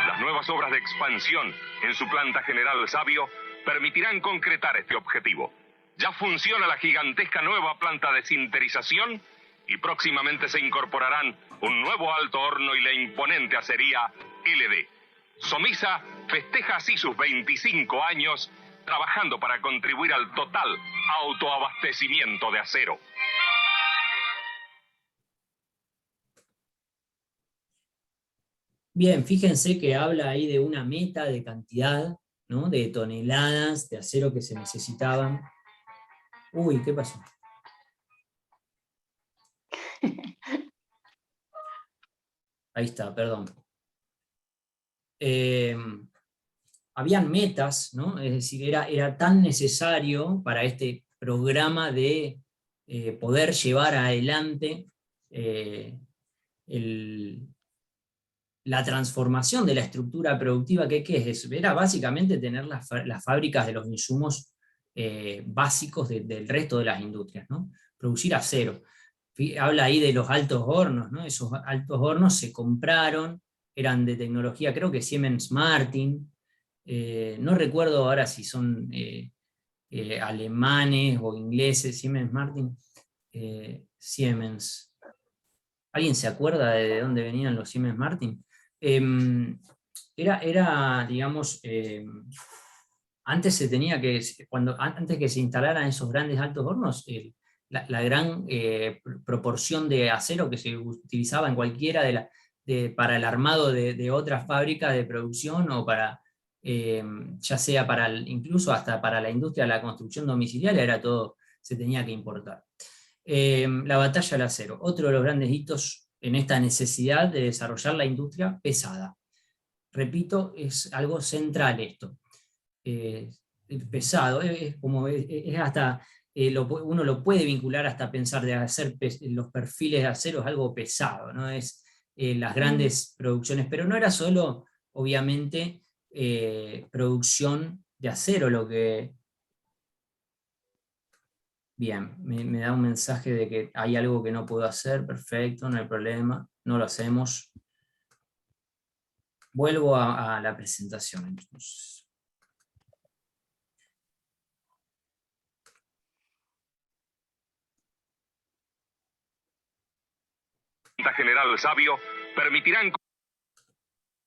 Las nuevas obras de expansión en su planta General Sabio permitirán concretar este objetivo. Ya funciona la gigantesca nueva planta de sinterización y próximamente se incorporarán un nuevo alto horno y la imponente acería LD. Somisa festeja así sus 25 años trabajando para contribuir al total autoabastecimiento de acero. Bien, fíjense que habla ahí de una meta de cantidad, ¿no? De toneladas de acero que se necesitaban. Uy, ¿qué pasó? Ahí está, perdón. Habían metas, ¿no? Es decir, era tan necesario para este programa de poder llevar adelante la transformación de la estructura productiva, ¿qué es eso? Era básicamente tener las fábricas de los insumos básicos del resto de las industrias, ¿no? Producir acero. Habla ahí de los altos hornos, ¿no? Esos altos hornos se compraron, eran de tecnología, creo que Siemens Martin, no recuerdo ahora si son alemanes o ingleses, Siemens Martin, Siemens. ¿Alguien se acuerda de dónde venían los Siemens Martin? Digamos, antes se tenía que, antes que se instalaran esos grandes altos hornos, la gran proporción de acero que se utilizaba en cualquiera para el armado de otras fábricas de producción o para, ya sea incluso hasta para la industria de la construcción domiciliaria, era todo, se tenía que importar. La batalla del acero, otro de los grandes hitos en esta necesidad de desarrollar la industria pesada. Repito, es algo central esto. Pesado, es hasta, uno lo puede vincular hasta pensar de hacer los perfiles de acero es algo pesado, ¿no? Es las grandes producciones, pero no era solo, obviamente, producción de acero lo que... Bien, me da un mensaje de que hay algo que no puedo hacer, perfecto, no hay problema, no lo hacemos. Vuelvo a la presentación entonces. General Sabio permitirán...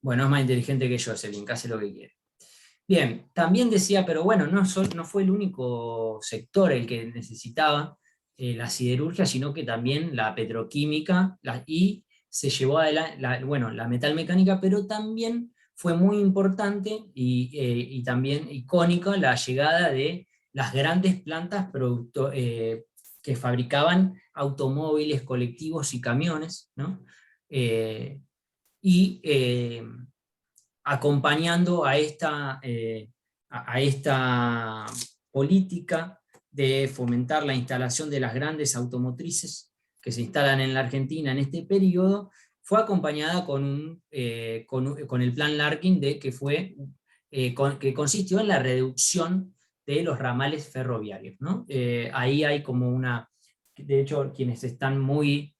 Bueno, es más inteligente que yo ese link, hace lo que quiere. Bien, también decía, pero bueno, no fue el único sector el que necesitaba la siderurgia, sino que también la petroquímica, y se llevó adelante la metalmecánica, pero también fue muy importante y también icónica la llegada de las grandes plantas que fabricaban automóviles, colectivos y camiones, ¿no? Acompañando a esta política de fomentar la instalación de las grandes automotrices que se instalan en la Argentina en este periodo, fue acompañada con el plan Larkin, que consistió en la reducción de los ramales ferroviarios, ¿no? Ahí hay como de hecho, quienes están muy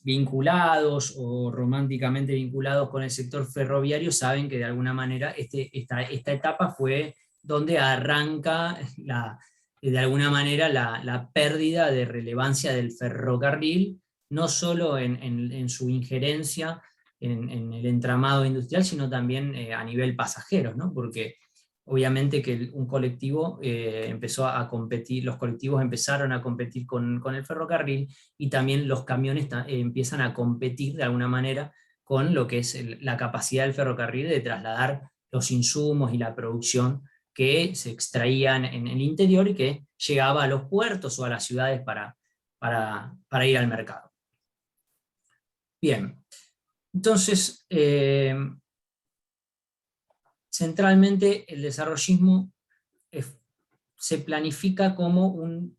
vinculados o románticamente vinculados con el sector ferroviario saben que de alguna manera esta etapa fue donde arranca de alguna manera la pérdida de relevancia del ferrocarril, no solo en su injerencia en el entramado industrial, sino también a nivel pasajeros, ¿no? Porque obviamente que un colectivo empezó a competir, los colectivos empezaron a competir con el ferrocarril, y también los camiones empiezan a competir de alguna manera con lo que es la capacidad del ferrocarril de trasladar los insumos y la producción que se extraían en el interior y que llegaba a los puertos o a las ciudades para ir al mercado. Bien, entonces... centralmente el desarrollismo se planifica como un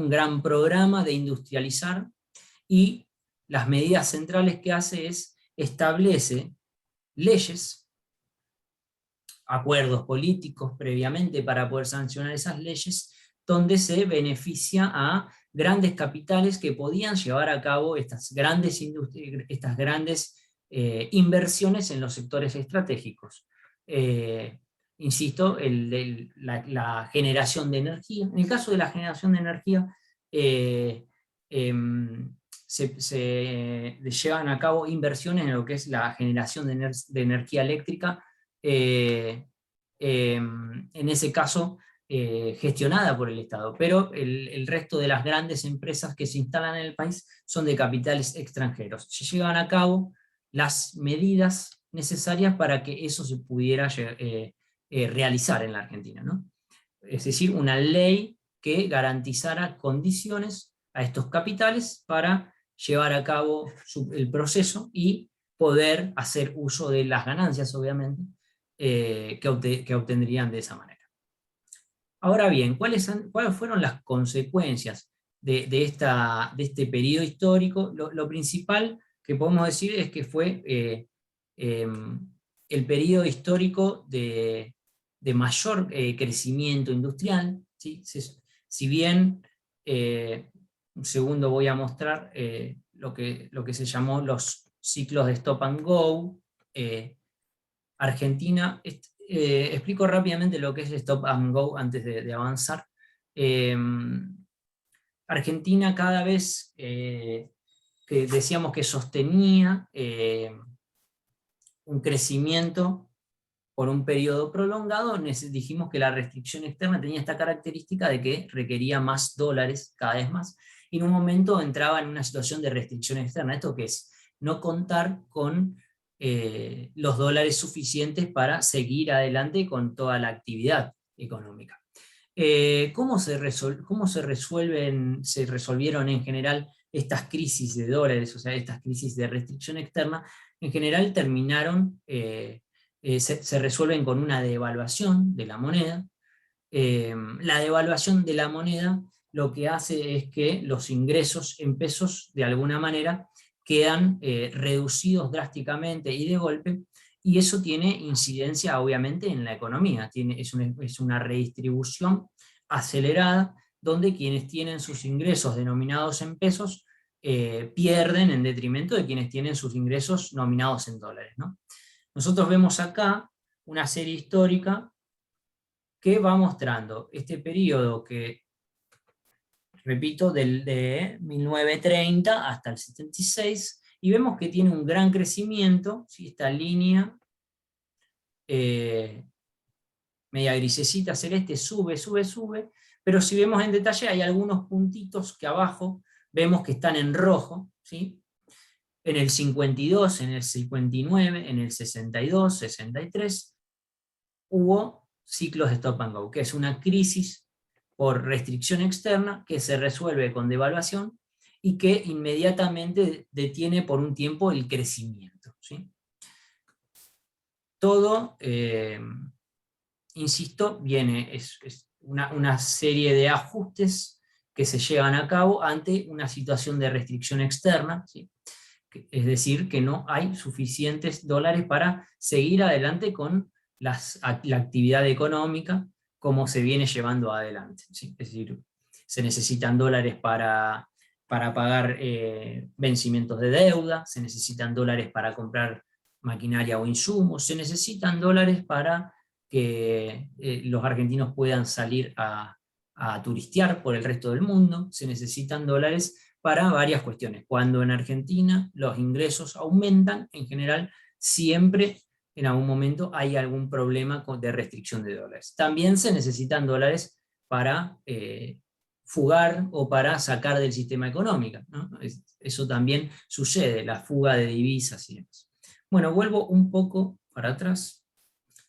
gran programa de industrializar, y las medidas centrales que hace es establece leyes, acuerdos políticos previamente para poder sancionar esas leyes, donde se beneficia a grandes capitales que podían llevar a cabo estas grandes inversiones en los sectores estratégicos. Insisto, la generación de energía. En el caso de la generación de energía, se llevan a cabo inversiones en lo que es la generación de energía eléctrica, en ese caso gestionada por el Estado, pero el resto de las grandes empresas que se instalan en el país son de capitales extranjeros. Se llevan a cabo las medidas necesarias para que eso se pudiera realizar en la Argentina, ¿no? Es decir, una ley que garantizara condiciones a estos capitales para llevar a cabo el proceso y poder hacer uso de las ganancias, obviamente, que obtendrían de esa manera. Ahora bien, ¿cuáles fueron las consecuencias de este periodo histórico? Lo principal que podemos decir es que fue el periodo histórico de mayor crecimiento industrial, ¿sí? Si bien, un segundo voy a mostrar lo que se llamó los ciclos de stop and go. Argentina, explico rápidamente lo que es stop and go antes de avanzar. Argentina cada vez que decíamos que sostenía un crecimiento por un periodo prolongado, dijimos que la restricción externa tenía esta característica de que requería más dólares cada vez más, y en un momento entraba en una situación de restricción externa. ¿Esto qué es? No contar con los dólares suficientes para seguir adelante con toda la actividad económica. ¿Cómo se resolvieron en general estas crisis de dólares, o sea, estas crisis de restricción externa, en general terminaron, se resuelven con una devaluación de la moneda. La devaluación de la moneda lo que hace es que los ingresos en pesos, de alguna manera, quedan reducidos drásticamente y de golpe, y eso tiene incidencia obviamente en la economía, es una redistribución acelerada, donde quienes tienen sus ingresos denominados en pesos pierden en detrimento de quienes tienen sus ingresos nominados en dólares, ¿no? Nosotros vemos acá una serie histórica que va mostrando este periodo que, repito, de 1930 hasta el 76, y vemos que tiene un gran crecimiento, ¿sí? Esta línea media grisecita celeste sube, sube, sube, pero si vemos en detalle hay algunos puntitos que abajo vemos que están en rojo, ¿sí? En el 52, en el 59, en el 62, 63, hubo ciclos de stop and go, que es una crisis por restricción externa que se resuelve con devaluación y que inmediatamente detiene por un tiempo el crecimiento, ¿sí? Todo, insisto, es una serie de ajustes que se llevan a cabo ante una situación de restricción externa, ¿sí? Es decir, que no hay suficientes dólares para seguir adelante con la actividad económica como se viene llevando adelante, ¿sí? Es decir, se necesitan dólares para pagar vencimientos de deuda, se necesitan dólares para comprar maquinaria o insumos, se necesitan dólares para que los argentinos puedan salir a turistear por el resto del mundo, se necesitan dólares para varias cuestiones. Cuando en Argentina los ingresos aumentan, en general siempre en algún momento hay algún problema de restricción de dólares. También se necesitan dólares para fugar o para sacar del sistema económico, ¿no? Eso también sucede, la fuga de divisas y demás. Bueno, vuelvo un poco para atrás.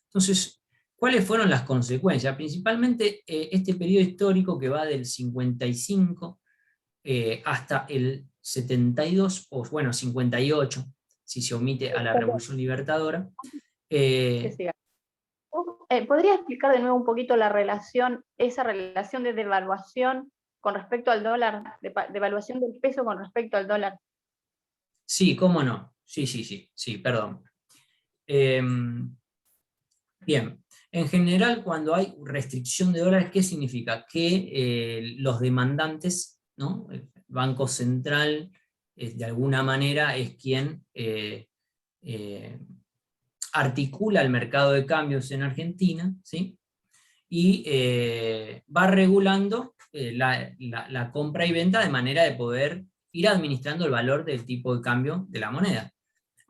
Entonces, ¿cuáles fueron las consecuencias? Principalmente este periodo histórico que va del 55 hasta el 72, o bueno, 58, si se omite a la Revolución Libertadora. ¿Podría explicar de nuevo un poquito esa relación de devaluación con respecto al dólar, devaluación del peso con respecto al dólar? Sí, cómo no. Sí, perdón. Bien, en general cuando hay restricción de dólares, ¿qué significa? Que los demandantes, ¿no? El Banco Central de alguna manera es quien articula el mercado de cambios en Argentina, ¿sí? Y va regulando la compra y venta de manera de poder ir administrando el valor del tipo de cambio de la moneda.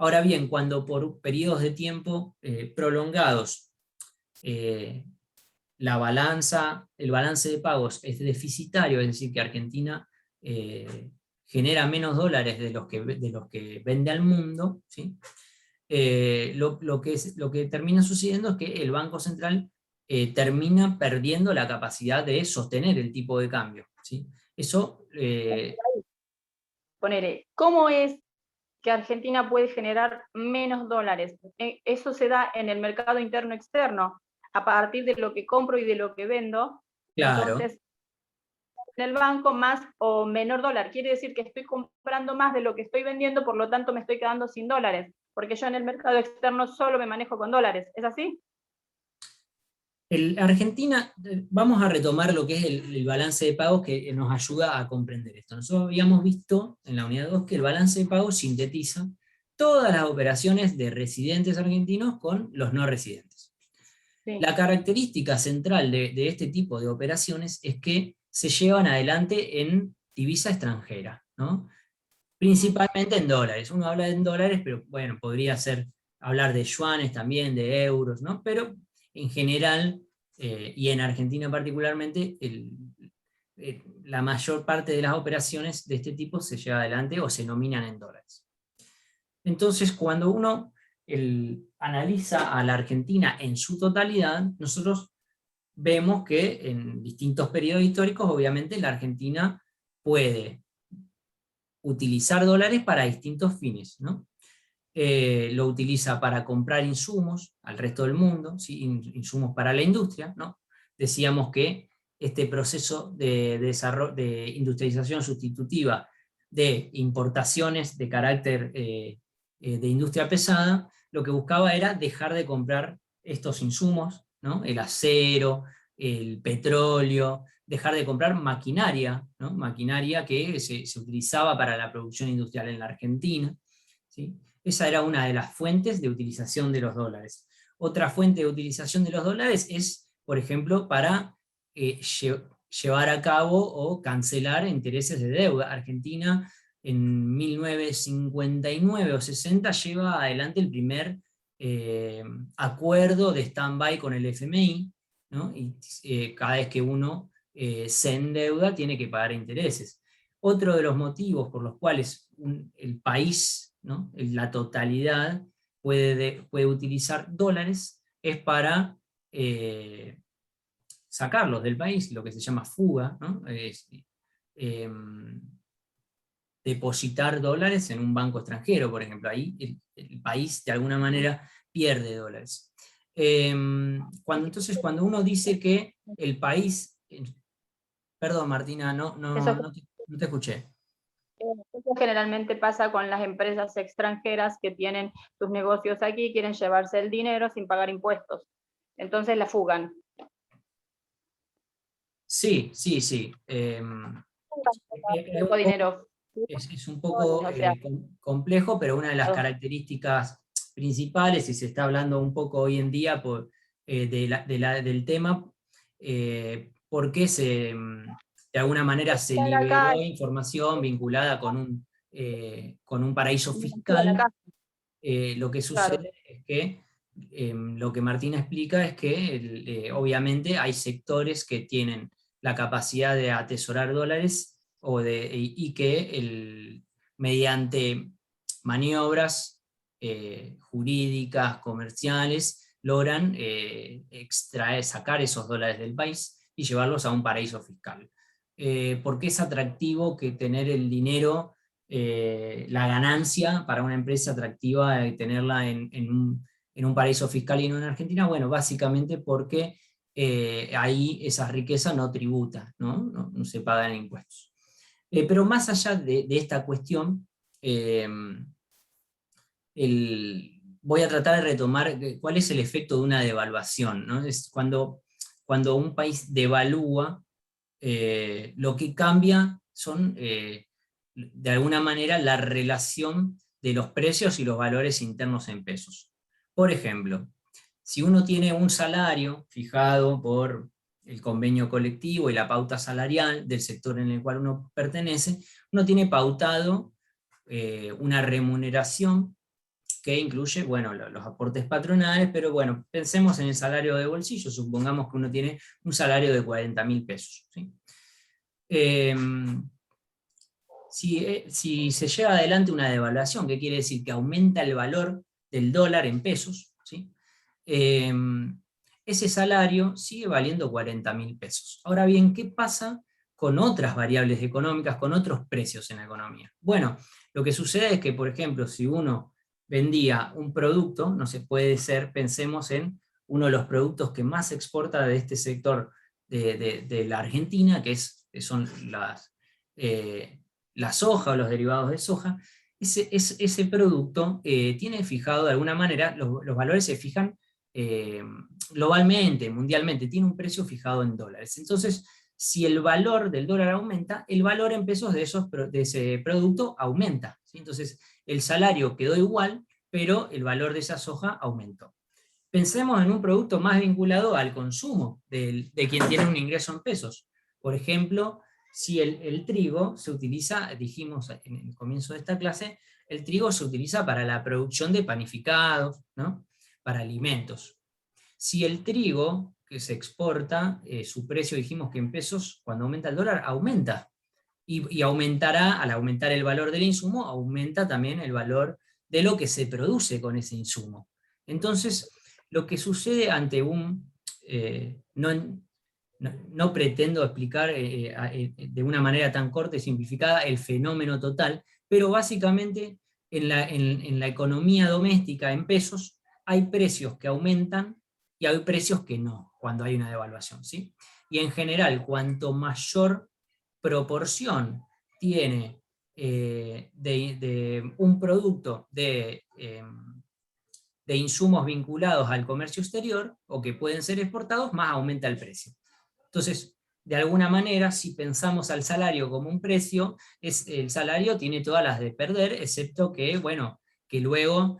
Ahora bien, cuando por periodos de tiempo prolongados el balance de pagos es deficitario, es decir, que Argentina genera menos dólares de los que vende al mundo, ¿sí? Lo que termina sucediendo es que el Banco Central termina perdiendo la capacidad de sostener el tipo de cambio, ¿sí? Eso... ¿Cómo es que Argentina puede generar menos dólares? Eso se da en el mercado interno externo, a partir de lo que compro y de lo que vendo. Claro. Entonces, en el banco más o menor dólar, quiere decir que estoy comprando más de lo que estoy vendiendo, por lo tanto me estoy quedando sin dólares, porque yo en el mercado externo solo me manejo con dólares. ¿Es así? Argentina, vamos a retomar lo que es el balance de pagos que nos ayuda a comprender esto. Nosotros habíamos visto en la unidad 2 que el balance de pagos sintetiza todas las operaciones de residentes argentinos con los no residentes. Sí. La característica central de este tipo de operaciones es que se llevan adelante en divisa extranjera, ¿no? Principalmente en dólares. Uno habla en dólares, pero bueno, podría hablar de yuanes también, de euros, ¿no? Pero en general, y en Argentina particularmente, la mayor parte de las operaciones de este tipo se lleva adelante o se nominan en dólares. Entonces, cuando uno analiza a la Argentina en su totalidad, nosotros vemos que en distintos periodos históricos, obviamente, la Argentina puede utilizar dólares para distintos fines, ¿no? Lo utiliza para comprar insumos al resto del mundo, ¿sí? Insumos para la industria, ¿no? Decíamos que este proceso de industrialización sustitutiva de importaciones de carácter de industria pesada, lo que buscaba era dejar de comprar estos insumos, ¿no? El acero, el petróleo, dejar de comprar maquinaria, ¿no? Maquinaria que se utilizaba para la producción industrial en la Argentina, ¿sí? Esa era una de las fuentes de utilización de los dólares. Otra fuente de utilización de los dólares es, por ejemplo, para llevar a cabo o cancelar intereses de deuda. Argentina en 1959 o 60 lleva adelante el primer acuerdo de stand-by con el FMI, ¿no? Y cada vez que uno se endeuda tiene que pagar intereses. Otro de los motivos por los cuales el país, ¿no? La totalidad puede utilizar dólares es para sacarlos del país, lo que se llama fuga, ¿no? Depositar dólares en un banco extranjero, por ejemplo. Ahí el país de alguna manera pierde dólares. Entonces cuando uno dice que el país... Perdón, Martina, no te escuché. Eso generalmente pasa con las empresas extranjeras que tienen sus negocios aquí y quieren llevarse el dinero sin pagar impuestos. Entonces la fugan. Sí. Dinero. Es un poco complejo, pero una de las características principales, y se está hablando un poco hoy en día del tema, porque de alguna manera se liberó información vinculada con un paraíso fiscal. Lo que sucede es que lo que Martina explica es que obviamente hay sectores que tienen la capacidad de atesorar dólares y que mediante maniobras jurídicas, comerciales, logran sacar esos dólares del país y llevarlos a un paraíso fiscal. ¿Por qué es atractivo que tener el dinero, la ganancia para una empresa atractiva tenerla en un paraíso fiscal y no en Argentina? Bueno, básicamente porque ahí esa riqueza no tributa, no se pagan impuestos. Pero más allá de esta cuestión, voy a tratar de retomar cuál es el efecto de una devaluación, ¿no? Es cuando un país devalúa, lo que cambia son, de alguna manera, la relación de los precios y los valores internos en pesos. Por ejemplo, si uno tiene un salario fijado por el convenio colectivo y la pauta salarial del sector en el cual uno pertenece, uno tiene pautado una remuneración que incluye, bueno, los aportes patronales, pero bueno, pensemos en el salario de bolsillo, supongamos que uno tiene un salario de 40.000 pesos, ¿sí? Si se lleva adelante una devaluación, ¿qué quiere decir? Que aumenta el valor del dólar en pesos, ¿sí? Ese salario sigue valiendo 40.000 pesos. Ahora bien, ¿qué pasa con otras variables económicas, con otros precios en la economía? Bueno, lo que sucede es que, por ejemplo, si uno vendía un producto, no se puede ser, pensemos en uno de los productos que más se exporta de este sector de la Argentina, que son la soja o los derivados de soja. Ese producto tiene fijado de alguna manera, los valores se fijan globalmente, mundialmente, tiene un precio fijado en dólares. Entonces, si el valor del dólar aumenta, el valor en pesos de ese producto aumenta, ¿sí? Entonces, el salario quedó igual, pero el valor de esa soja aumentó. Pensemos en un producto más vinculado al consumo de quien tiene un ingreso en pesos. Por ejemplo, si el trigo se utiliza, dijimos en el comienzo de esta clase, el trigo se utiliza para la producción de panificados, ¿no? Para alimentos. Si el trigo que se exporta, su precio, dijimos que en pesos, cuando aumenta el dólar, aumenta. Y aumentará, al aumentar el valor del insumo, aumenta también el valor de lo que se produce con ese insumo. Entonces, lo que sucede ante no pretendo explicar de una manera tan corta y simplificada el fenómeno total, pero básicamente en la economía doméstica en pesos hay precios que aumentan y hay precios que no, cuando hay una devaluación, ¿sí? Y en general, cuanto mayor proporción tiene de un producto de insumos vinculados al comercio exterior, o que pueden ser exportados, más aumenta el precio. Entonces, de alguna manera, si pensamos al salario como un precio, el salario tiene todas las de perder, excepto que, bueno, que luego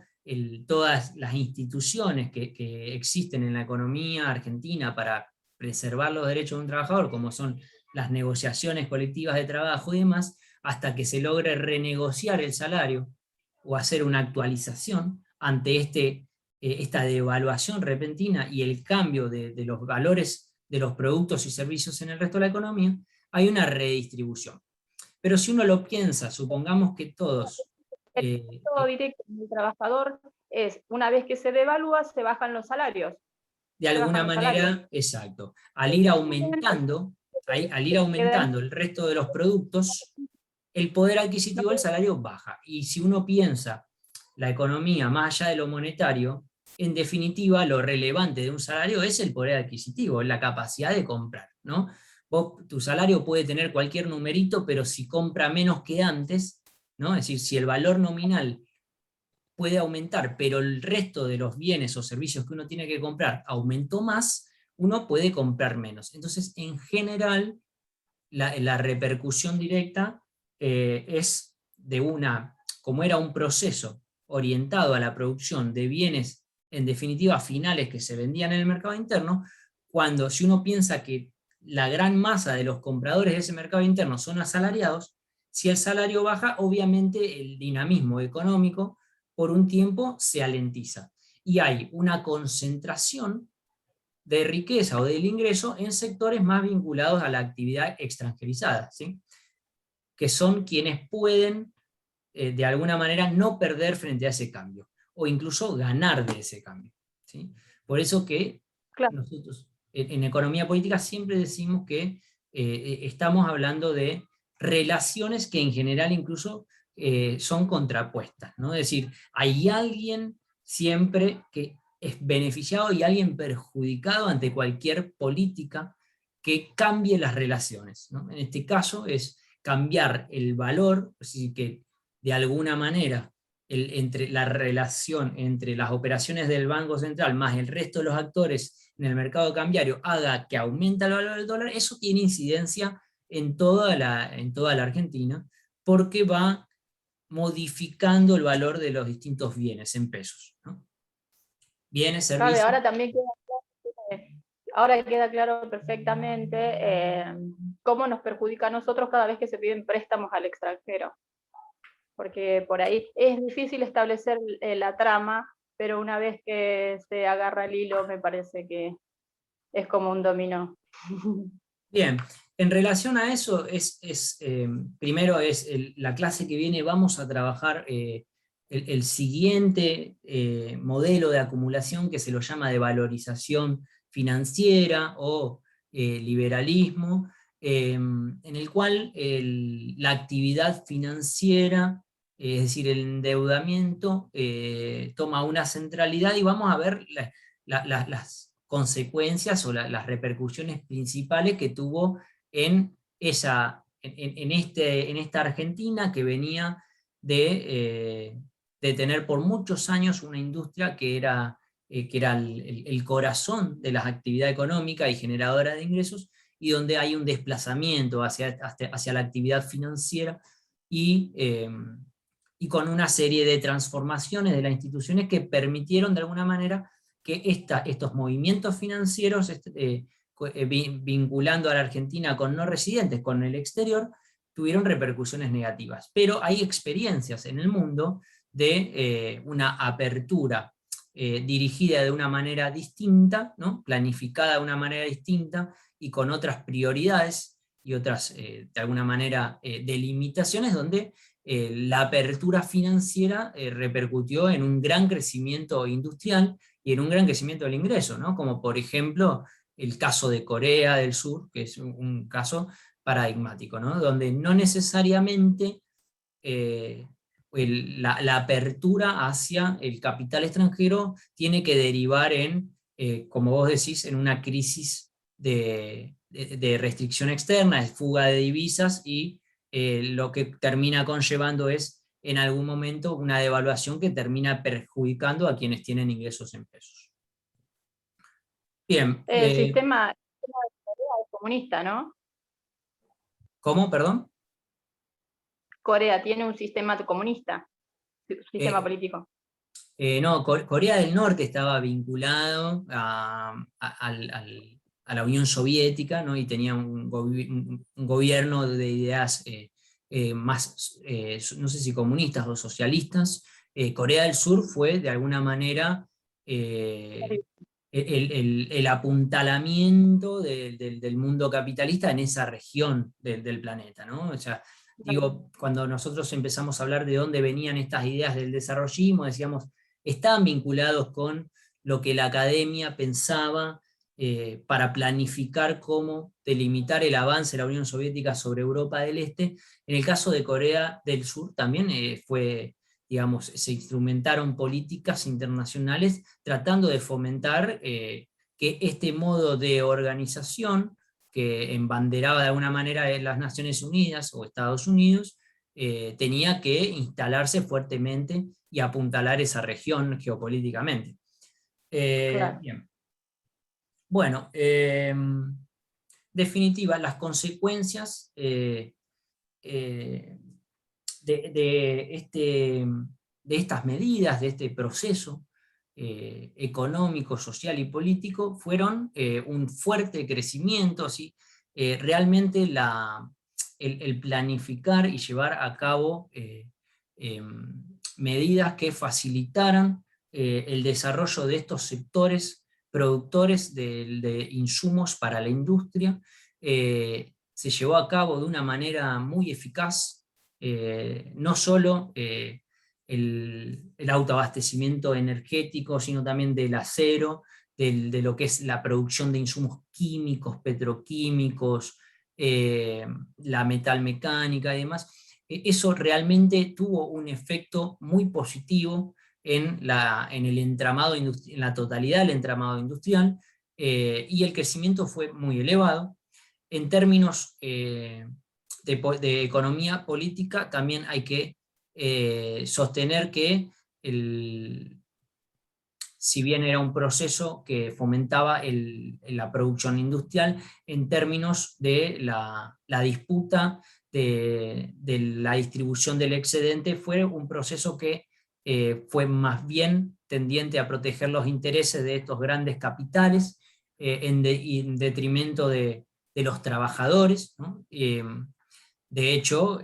todas las instituciones que existen en la economía argentina para preservar los derechos de un trabajador, como son las negociaciones colectivas de trabajo y demás, hasta que se logre renegociar el salario o hacer una actualización ante esta devaluación repentina y el cambio de los valores de los productos y servicios en el resto de la economía, hay una redistribución. Pero si uno lo piensa, supongamos que todos... El efecto directo del trabajador es, una vez que se devalúa, se bajan los salarios. De alguna manera, exacto. Al ir aumentando el resto de los productos, el poder adquisitivo del salario baja. Y si uno piensa la economía más allá de lo monetario, en definitiva, lo relevante de un salario es el poder adquisitivo, la capacidad de comprar, ¿no? Tu salario puede tener cualquier numerito, pero si compra menos que antes, ¿no? Es decir, si el valor nominal puede aumentar, pero el resto de los bienes o servicios que uno tiene que comprar aumentó más, uno puede comprar menos. Entonces, en general, la repercusión directa es como era un proceso orientado a la producción de bienes, en definitiva finales, que se vendían en el mercado interno, si uno piensa que la gran masa de los compradores de ese mercado interno son asalariados, si el salario baja, obviamente el dinamismo económico por un tiempo se alentiza. Y hay una concentración de riqueza o del ingreso en sectores más vinculados a la actividad extranjerizada, ¿sí? Que son quienes pueden, de alguna manera, no perder frente a ese cambio, o incluso ganar de ese cambio, ¿sí? Por eso que nosotros en economía política siempre decimos que estamos hablando de relaciones que en general incluso son contrapuestas, ¿no? Es decir, hay alguien siempre que es beneficiado y alguien perjudicado ante cualquier política que cambie las relaciones, ¿no? En este caso es cambiar el valor, es decir, que de alguna manera entre la relación entre las operaciones del Banco Central más el resto de los actores en el mercado cambiario haga que aumente el valor del dólar, eso tiene incidencia en toda la Argentina, porque va modificando el valor de los distintos bienes en pesos, ¿no? Bienes, servicios... Ahora queda claro perfectamente cómo nos perjudica a nosotros cada vez que se piden préstamos al extranjero. Porque por ahí es difícil establecer la trama, pero una vez que se agarra el hilo me parece que es como un dominó. Bien, en relación a eso, primero la clase que viene vamos a trabajar el siguiente modelo de acumulación, que se lo llama de valorización financiera o liberalismo, en el cual la actividad financiera, es decir, el endeudamiento, toma una centralidad, y vamos a ver las consecuencias o las repercusiones principales que tuvo en esta Argentina, que venía de tener por muchos años una industria que era el corazón de la actividad económica y generadora de ingresos, y donde hay un desplazamiento hacia la actividad financiera y con una serie de transformaciones de las instituciones que permitieron de alguna manera que estos movimientos financieros vinculando a la Argentina con no residentes, con el exterior, tuvieron repercusiones negativas. Pero hay experiencias en el mundo de una apertura dirigida de una manera distinta, ¿no? Planificada de una manera distinta y con otras prioridades y otras, de alguna manera, delimitaciones, donde la apertura financiera repercutió en un gran crecimiento industrial y en un gran crecimiento del ingreso, ¿no? Como por ejemplo el caso de Corea del Sur, que es un caso paradigmático, ¿no? Donde no necesariamente la apertura hacia el capital extranjero tiene que derivar en, como vos decís, en una crisis de restricción externa, de fuga de divisas, y lo que termina conllevando es en algún momento una devaluación que termina perjudicando a quienes tienen ingresos en pesos. Bien. El sistema de Corea es comunista, ¿no? ¿Cómo, perdón? Corea tiene un sistema comunista, sistema político. No, Corea del Norte estaba vinculado a la Unión Soviética, ¿no? Y tenía un gobierno de ideas más, no sé si comunistas o socialistas. Corea del Sur fue, de alguna manera, el apuntalamiento del mundo capitalista en esa región del planeta, ¿no? O sea, digo, cuando nosotros empezamos a hablar de dónde venían estas ideas del desarrollismo, decíamos, estaban vinculados con lo que la academia pensaba para planificar cómo delimitar el avance de la Unión Soviética sobre Europa del Este. En el caso de Corea del Sur también digamos, se instrumentaron políticas internacionales tratando de fomentar que este modo de organización que embanderaba de alguna manera las Naciones Unidas o Estados Unidos, tenía que instalarse fuertemente y apuntalar esa región geopolíticamente. Claro. Bien. Bueno, definitiva, las consecuencias de estas medidas, de este proceso económico, social y político, fueron un fuerte crecimiento, ¿sí? Realmente el planificar y llevar a cabo medidas que facilitaran el desarrollo de estos sectores productores de insumos para la industria, se llevó a cabo de una manera muy eficaz, no solo el autoabastecimiento energético, sino también del acero, de lo que es la producción de insumos químicos, petroquímicos, la metalmecánica y demás. Eso realmente tuvo un efecto muy positivo en el entramado en la totalidad del entramado industrial, y el crecimiento fue muy elevado. En términos de economía política, también hay que sostener que si bien era un proceso que fomentaba la producción industrial, en términos de la disputa de la distribución del excedente, fue un proceso que fue más bien tendiente a proteger los intereses de estos grandes capitales, en detrimento de los trabajadores, ¿no? De hecho,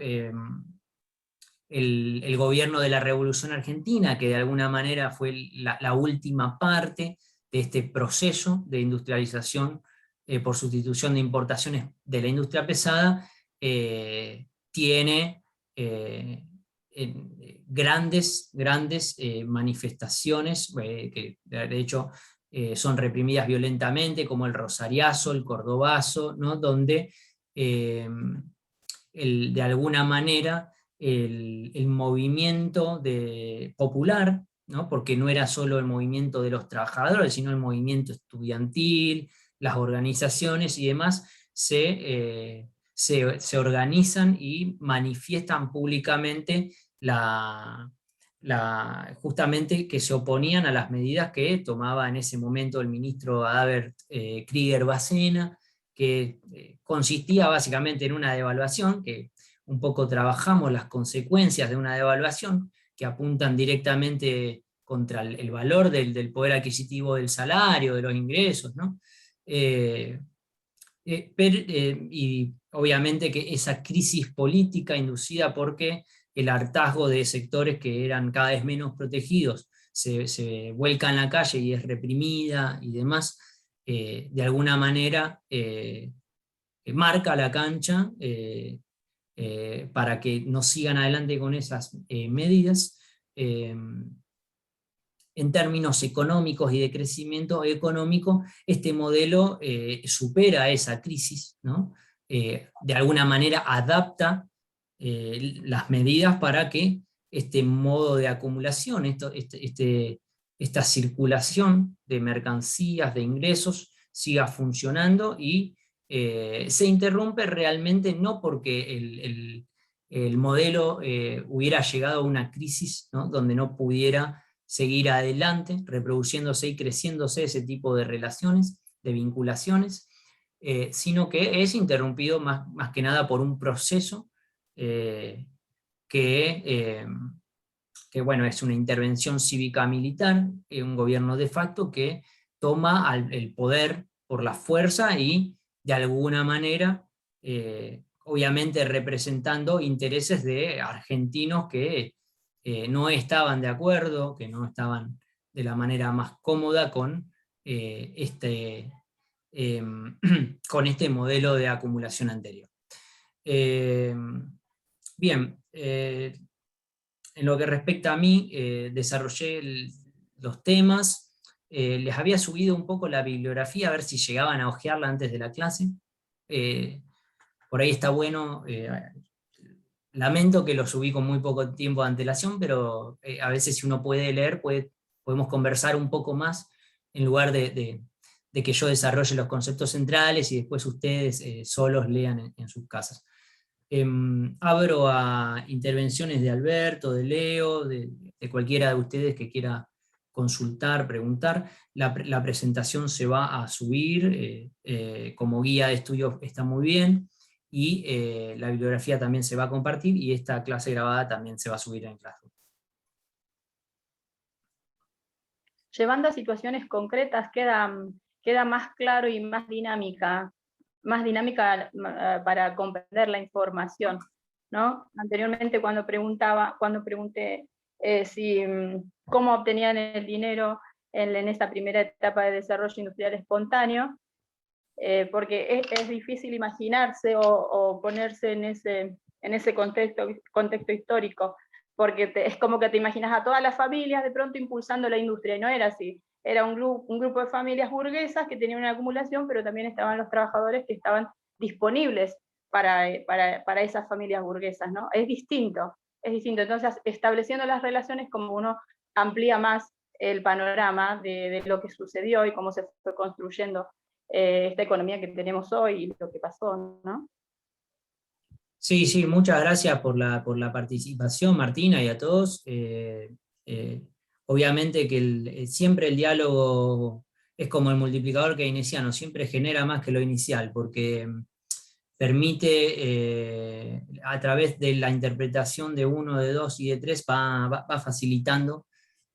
el gobierno de la Revolución Argentina, que de alguna manera fue la última parte de este proceso de industrialización por sustitución de importaciones de la industria pesada, tiene grandes manifestaciones que de hecho son reprimidas violentamente, como el Rosariazo, el Cordobazo, ¿no? Donde de alguna manera el movimiento popular, ¿no? Porque no era solo el movimiento de los trabajadores, sino el movimiento estudiantil, las organizaciones y demás, se organizan y manifiestan públicamente justamente que se oponían a las medidas que tomaba en ese momento el ministro Adalbert Krieger Bacena, que consistía básicamente en una devaluación, que un poco trabajamos las consecuencias de una devaluación, que apuntan directamente contra el valor del poder adquisitivo del salario, de los ingresos, ¿no? Y obviamente que esa crisis política inducida porque el hartazgo de sectores que eran cada vez menos protegidos se vuelca en la calle y es reprimida y demás, de alguna manera marca la cancha para que no sigan adelante con esas medidas. en términos económicos y de crecimiento económico, este modelo supera esa crisis, ¿no? De alguna manera adapta las medidas para que este modo de acumulación, esta circulación de mercancías, de ingresos, siga funcionando y se interrumpe realmente no porque el modelo hubiera llegado a una crisis, ¿no? Donde no pudiera seguir adelante, reproduciéndose y creciéndose ese tipo de relaciones, de vinculaciones, sino que es interrumpido más que nada por un proceso que bueno, es una intervención cívica-militar, un gobierno de facto que toma el poder por la fuerza y de alguna manera, obviamente representando intereses de argentinos que no estaban de acuerdo, que no estaban de la manera más cómoda con con este modelo de acumulación anterior. Bien, en lo que respecta a mí, desarrollé los temas, les había subido un poco la bibliografía a ver si llegaban a ojearla antes de la clase. Por ahí está bueno, lamento que lo subí con muy poco tiempo de antelación, pero a veces si uno puede leer, podemos conversar un poco más en lugar de que yo desarrolle los conceptos centrales y después ustedes solos lean en sus casas. Abro a intervenciones de Alberto, de Leo, de cualquiera de ustedes que quiera consultar, preguntar. La presentación se va a subir, como guía de estudio está muy bien, y la bibliografía también se va a compartir, y esta clase grabada también se va a subir en Classroom. Llevando a situaciones concretas queda más claro y más dinámica para comprender la información, ¿no? Anteriormente cuando pregunté cómo obtenían el dinero en esta primera etapa de desarrollo industrial espontáneo, porque es difícil imaginarse o ponerse en ese contexto histórico, porque es como que te imaginas a todas las familias de pronto impulsando la industria, y no era así. Era un grupo de familias burguesas que tenían una acumulación, pero también estaban los trabajadores que estaban disponibles para esas familias burguesas, ¿no? Es distinto. Entonces, estableciendo las relaciones, como uno amplía más el panorama de lo que sucedió y cómo se fue construyendo esta economía que tenemos hoy y lo que pasó, ¿no? Sí, sí, muchas gracias por la participación, Martina, y a todos. Obviamente que siempre el diálogo es como el multiplicador keynesiano, siempre genera más que lo inicial, porque permite, a través de la interpretación de 1, de 2 y de 3, va facilitando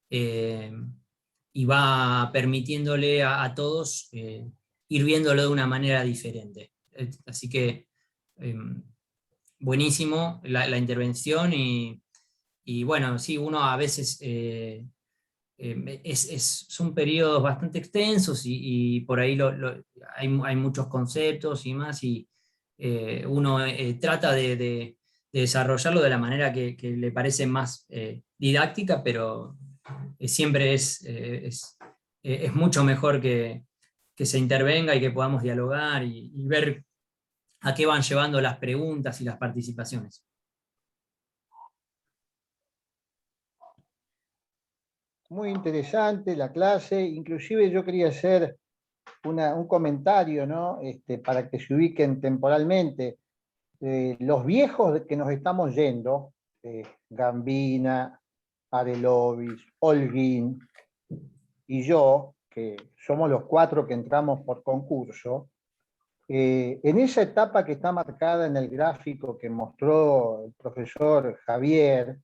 y va permitiéndole a todos ir viéndolo de una manera diferente. Así que buenísimo la intervención, y bueno, sí, uno a veces son periodos bastante extensos y por ahí hay muchos conceptos y más, y uno trata de desarrollarlo de la manera que le parece más didáctica, pero siempre es mucho mejor que se intervenga y que podamos dialogar y ver a qué van llevando las preguntas y las participaciones. Muy interesante la clase, inclusive yo quería hacer un comentario, ¿no? Para que se ubiquen temporalmente. Los viejos que nos estamos yendo, Gambina, Arelovis, Holguín y yo, que somos los 4 que entramos por concurso, en esa etapa que está marcada en el gráfico que mostró el profesor Javier,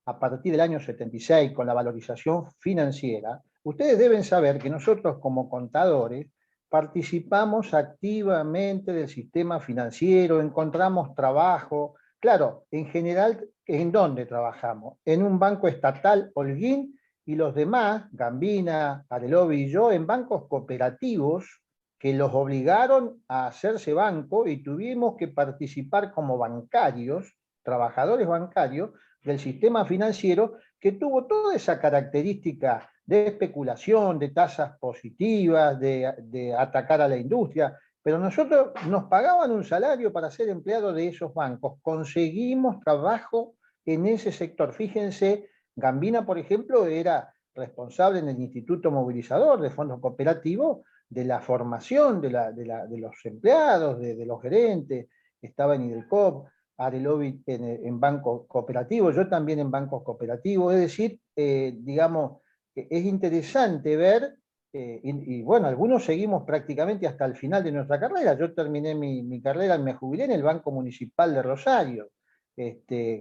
a partir del año 76, con la valorización financiera, ustedes deben saber que nosotros como contadores participamos activamente del sistema financiero, encontramos trabajo. Claro, en general, ¿en dónde trabajamos? En un banco estatal, Holguín, y los demás, Gambina, Arelovi y yo, en bancos cooperativos que los obligaron a hacerse banco y tuvimos que participar como bancarios, trabajadores bancarios, del sistema financiero, que tuvo toda esa característica de especulación, de tasas positivas, de atacar a la industria, pero nosotros nos pagaban un salario para ser empleados de esos bancos, conseguimos trabajo en ese sector. Fíjense, Gambina, por ejemplo, era responsable en el Instituto Movilizador de Fondos Cooperativos de la formación de los empleados, de los gerentes, estaba en Idelcop, Arelovic en bancos cooperativos, yo también en bancos cooperativos, es decir, digamos, es interesante ver, y bueno, algunos seguimos prácticamente hasta el final de nuestra carrera. Yo terminé mi carrera, me jubilé en el Banco Municipal de Rosario.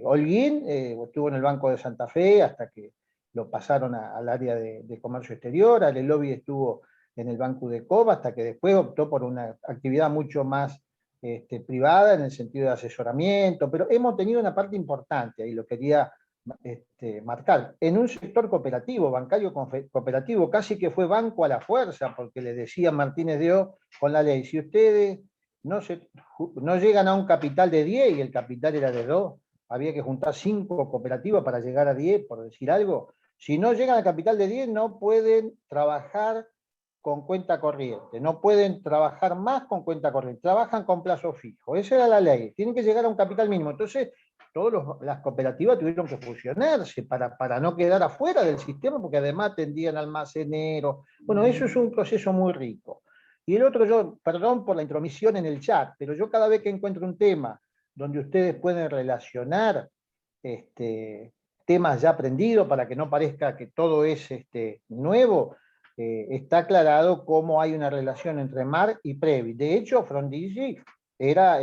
Holguín estuvo en el Banco de Santa Fe hasta que lo pasaron al área de comercio exterior. Arelovic estuvo en el Banco de Coba hasta que después optó por una actividad mucho más privada en el sentido de asesoramiento, pero hemos tenido una parte importante, ahí lo quería marcar, en un sector cooperativo, bancario cooperativo, casi que fue banco a la fuerza, porque le decía Martínez de O con la ley, si ustedes no llegan a un capital de 10 y el capital era de 2, había que juntar 5 cooperativas para llegar a 10, por decir algo, si no llegan al capital de 10 no pueden trabajar con cuenta corriente, no pueden trabajar más con cuenta corriente, trabajan con plazo fijo, esa era la ley, tienen que llegar a un capital mínimo. Entonces todas las cooperativas tuvieron que fusionarse para no quedar afuera del sistema, porque además atendían almaceneros. Bueno, eso es un proceso muy rico. Y el otro, yo, perdón por la intromisión en el chat, pero yo cada vez que encuentro un tema donde ustedes pueden relacionar temas ya aprendidos para que no parezca que todo es nuevo, está aclarado cómo hay una relación entre MAR y Previ. De hecho, Frondizi era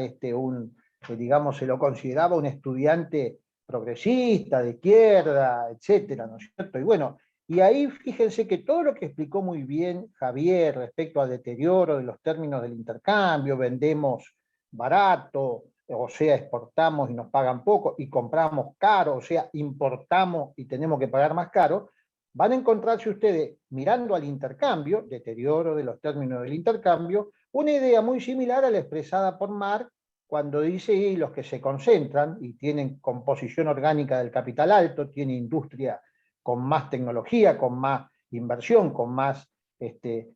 digamos, se lo consideraba un estudiante progresista, de izquierda, etcétera, ¿no es cierto? Y bueno, y ahí fíjense que todo lo que explicó muy bien Javier respecto al deterioro de los términos del intercambio, vendemos barato, o sea, exportamos y nos pagan poco, y compramos caro, o sea, importamos y tenemos que pagar más caro, van a encontrarse ustedes, mirando al intercambio, deterioro de los términos del intercambio, una idea muy similar a la expresada por Marx cuando dice, y los que se concentran y tienen composición orgánica del capital alto, tienen industria con más tecnología, con más inversión, con más,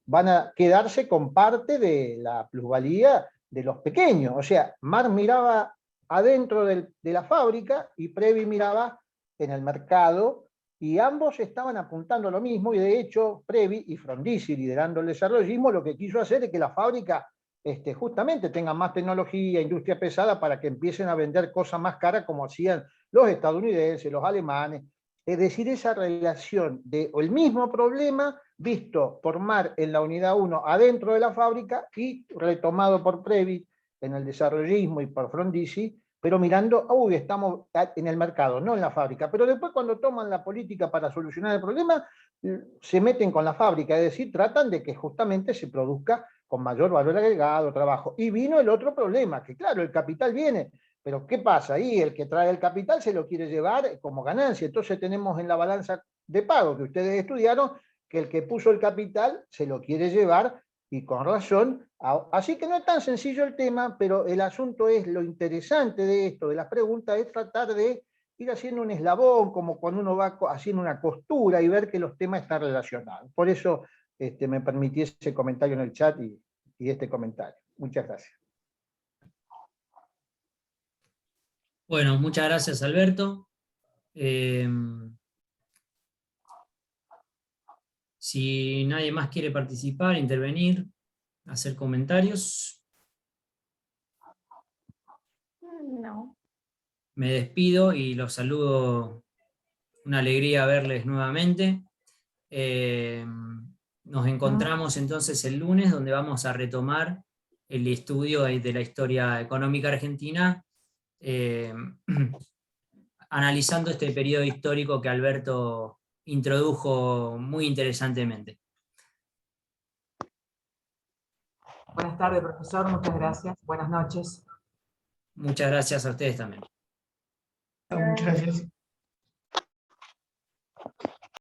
van a quedarse con parte de la plusvalía de los pequeños. O sea, Marx miraba adentro de la fábrica y Previ miraba en el mercado, y ambos estaban apuntando a lo mismo, y de hecho Previ y Frondizi, liderando el desarrollismo, lo que quiso hacer es que la fábrica justamente tengan más tecnología, industria pesada, para que empiecen a vender cosas más caras como hacían los estadounidenses, los alemanes. Es decir, esa relación de el mismo problema visto por Marx en la unidad 1 adentro de la fábrica y retomado por Previ en el desarrollismo y por Frondizi, pero mirando, uy, estamos en el mercado, no en la fábrica. Pero después cuando toman la política para solucionar el problema, se meten con la fábrica, es decir, tratan de que justamente se produzca con mayor valor agregado, trabajo. Y vino el otro problema, que claro, el capital viene, pero ¿qué pasa? Ahí el que trae el capital se lo quiere llevar como ganancia. Entonces tenemos en la balanza de pago que ustedes estudiaron, que el que puso el capital se lo quiere llevar, y con razón. Así que no es tan sencillo el tema, pero el asunto es, lo interesante de esto, de las preguntas, es tratar de ir haciendo un eslabón, como cuando uno va haciendo una costura y ver que los temas están relacionados. Por eso me permití ese comentario en el chat y este comentario. Muchas gracias. Bueno, muchas gracias, Alberto. Si nadie más quiere participar, intervenir, hacer comentarios. No. Me despido y los saludo. Una alegría verles nuevamente. Nos encontramos entonces el lunes, donde vamos a retomar el estudio de la historia económica argentina, analizando este periodo histórico que Alberto introdujo muy interesantemente. Buenas tardes, profesor, muchas gracias. Buenas noches. Muchas gracias a ustedes también. Muchas gracias.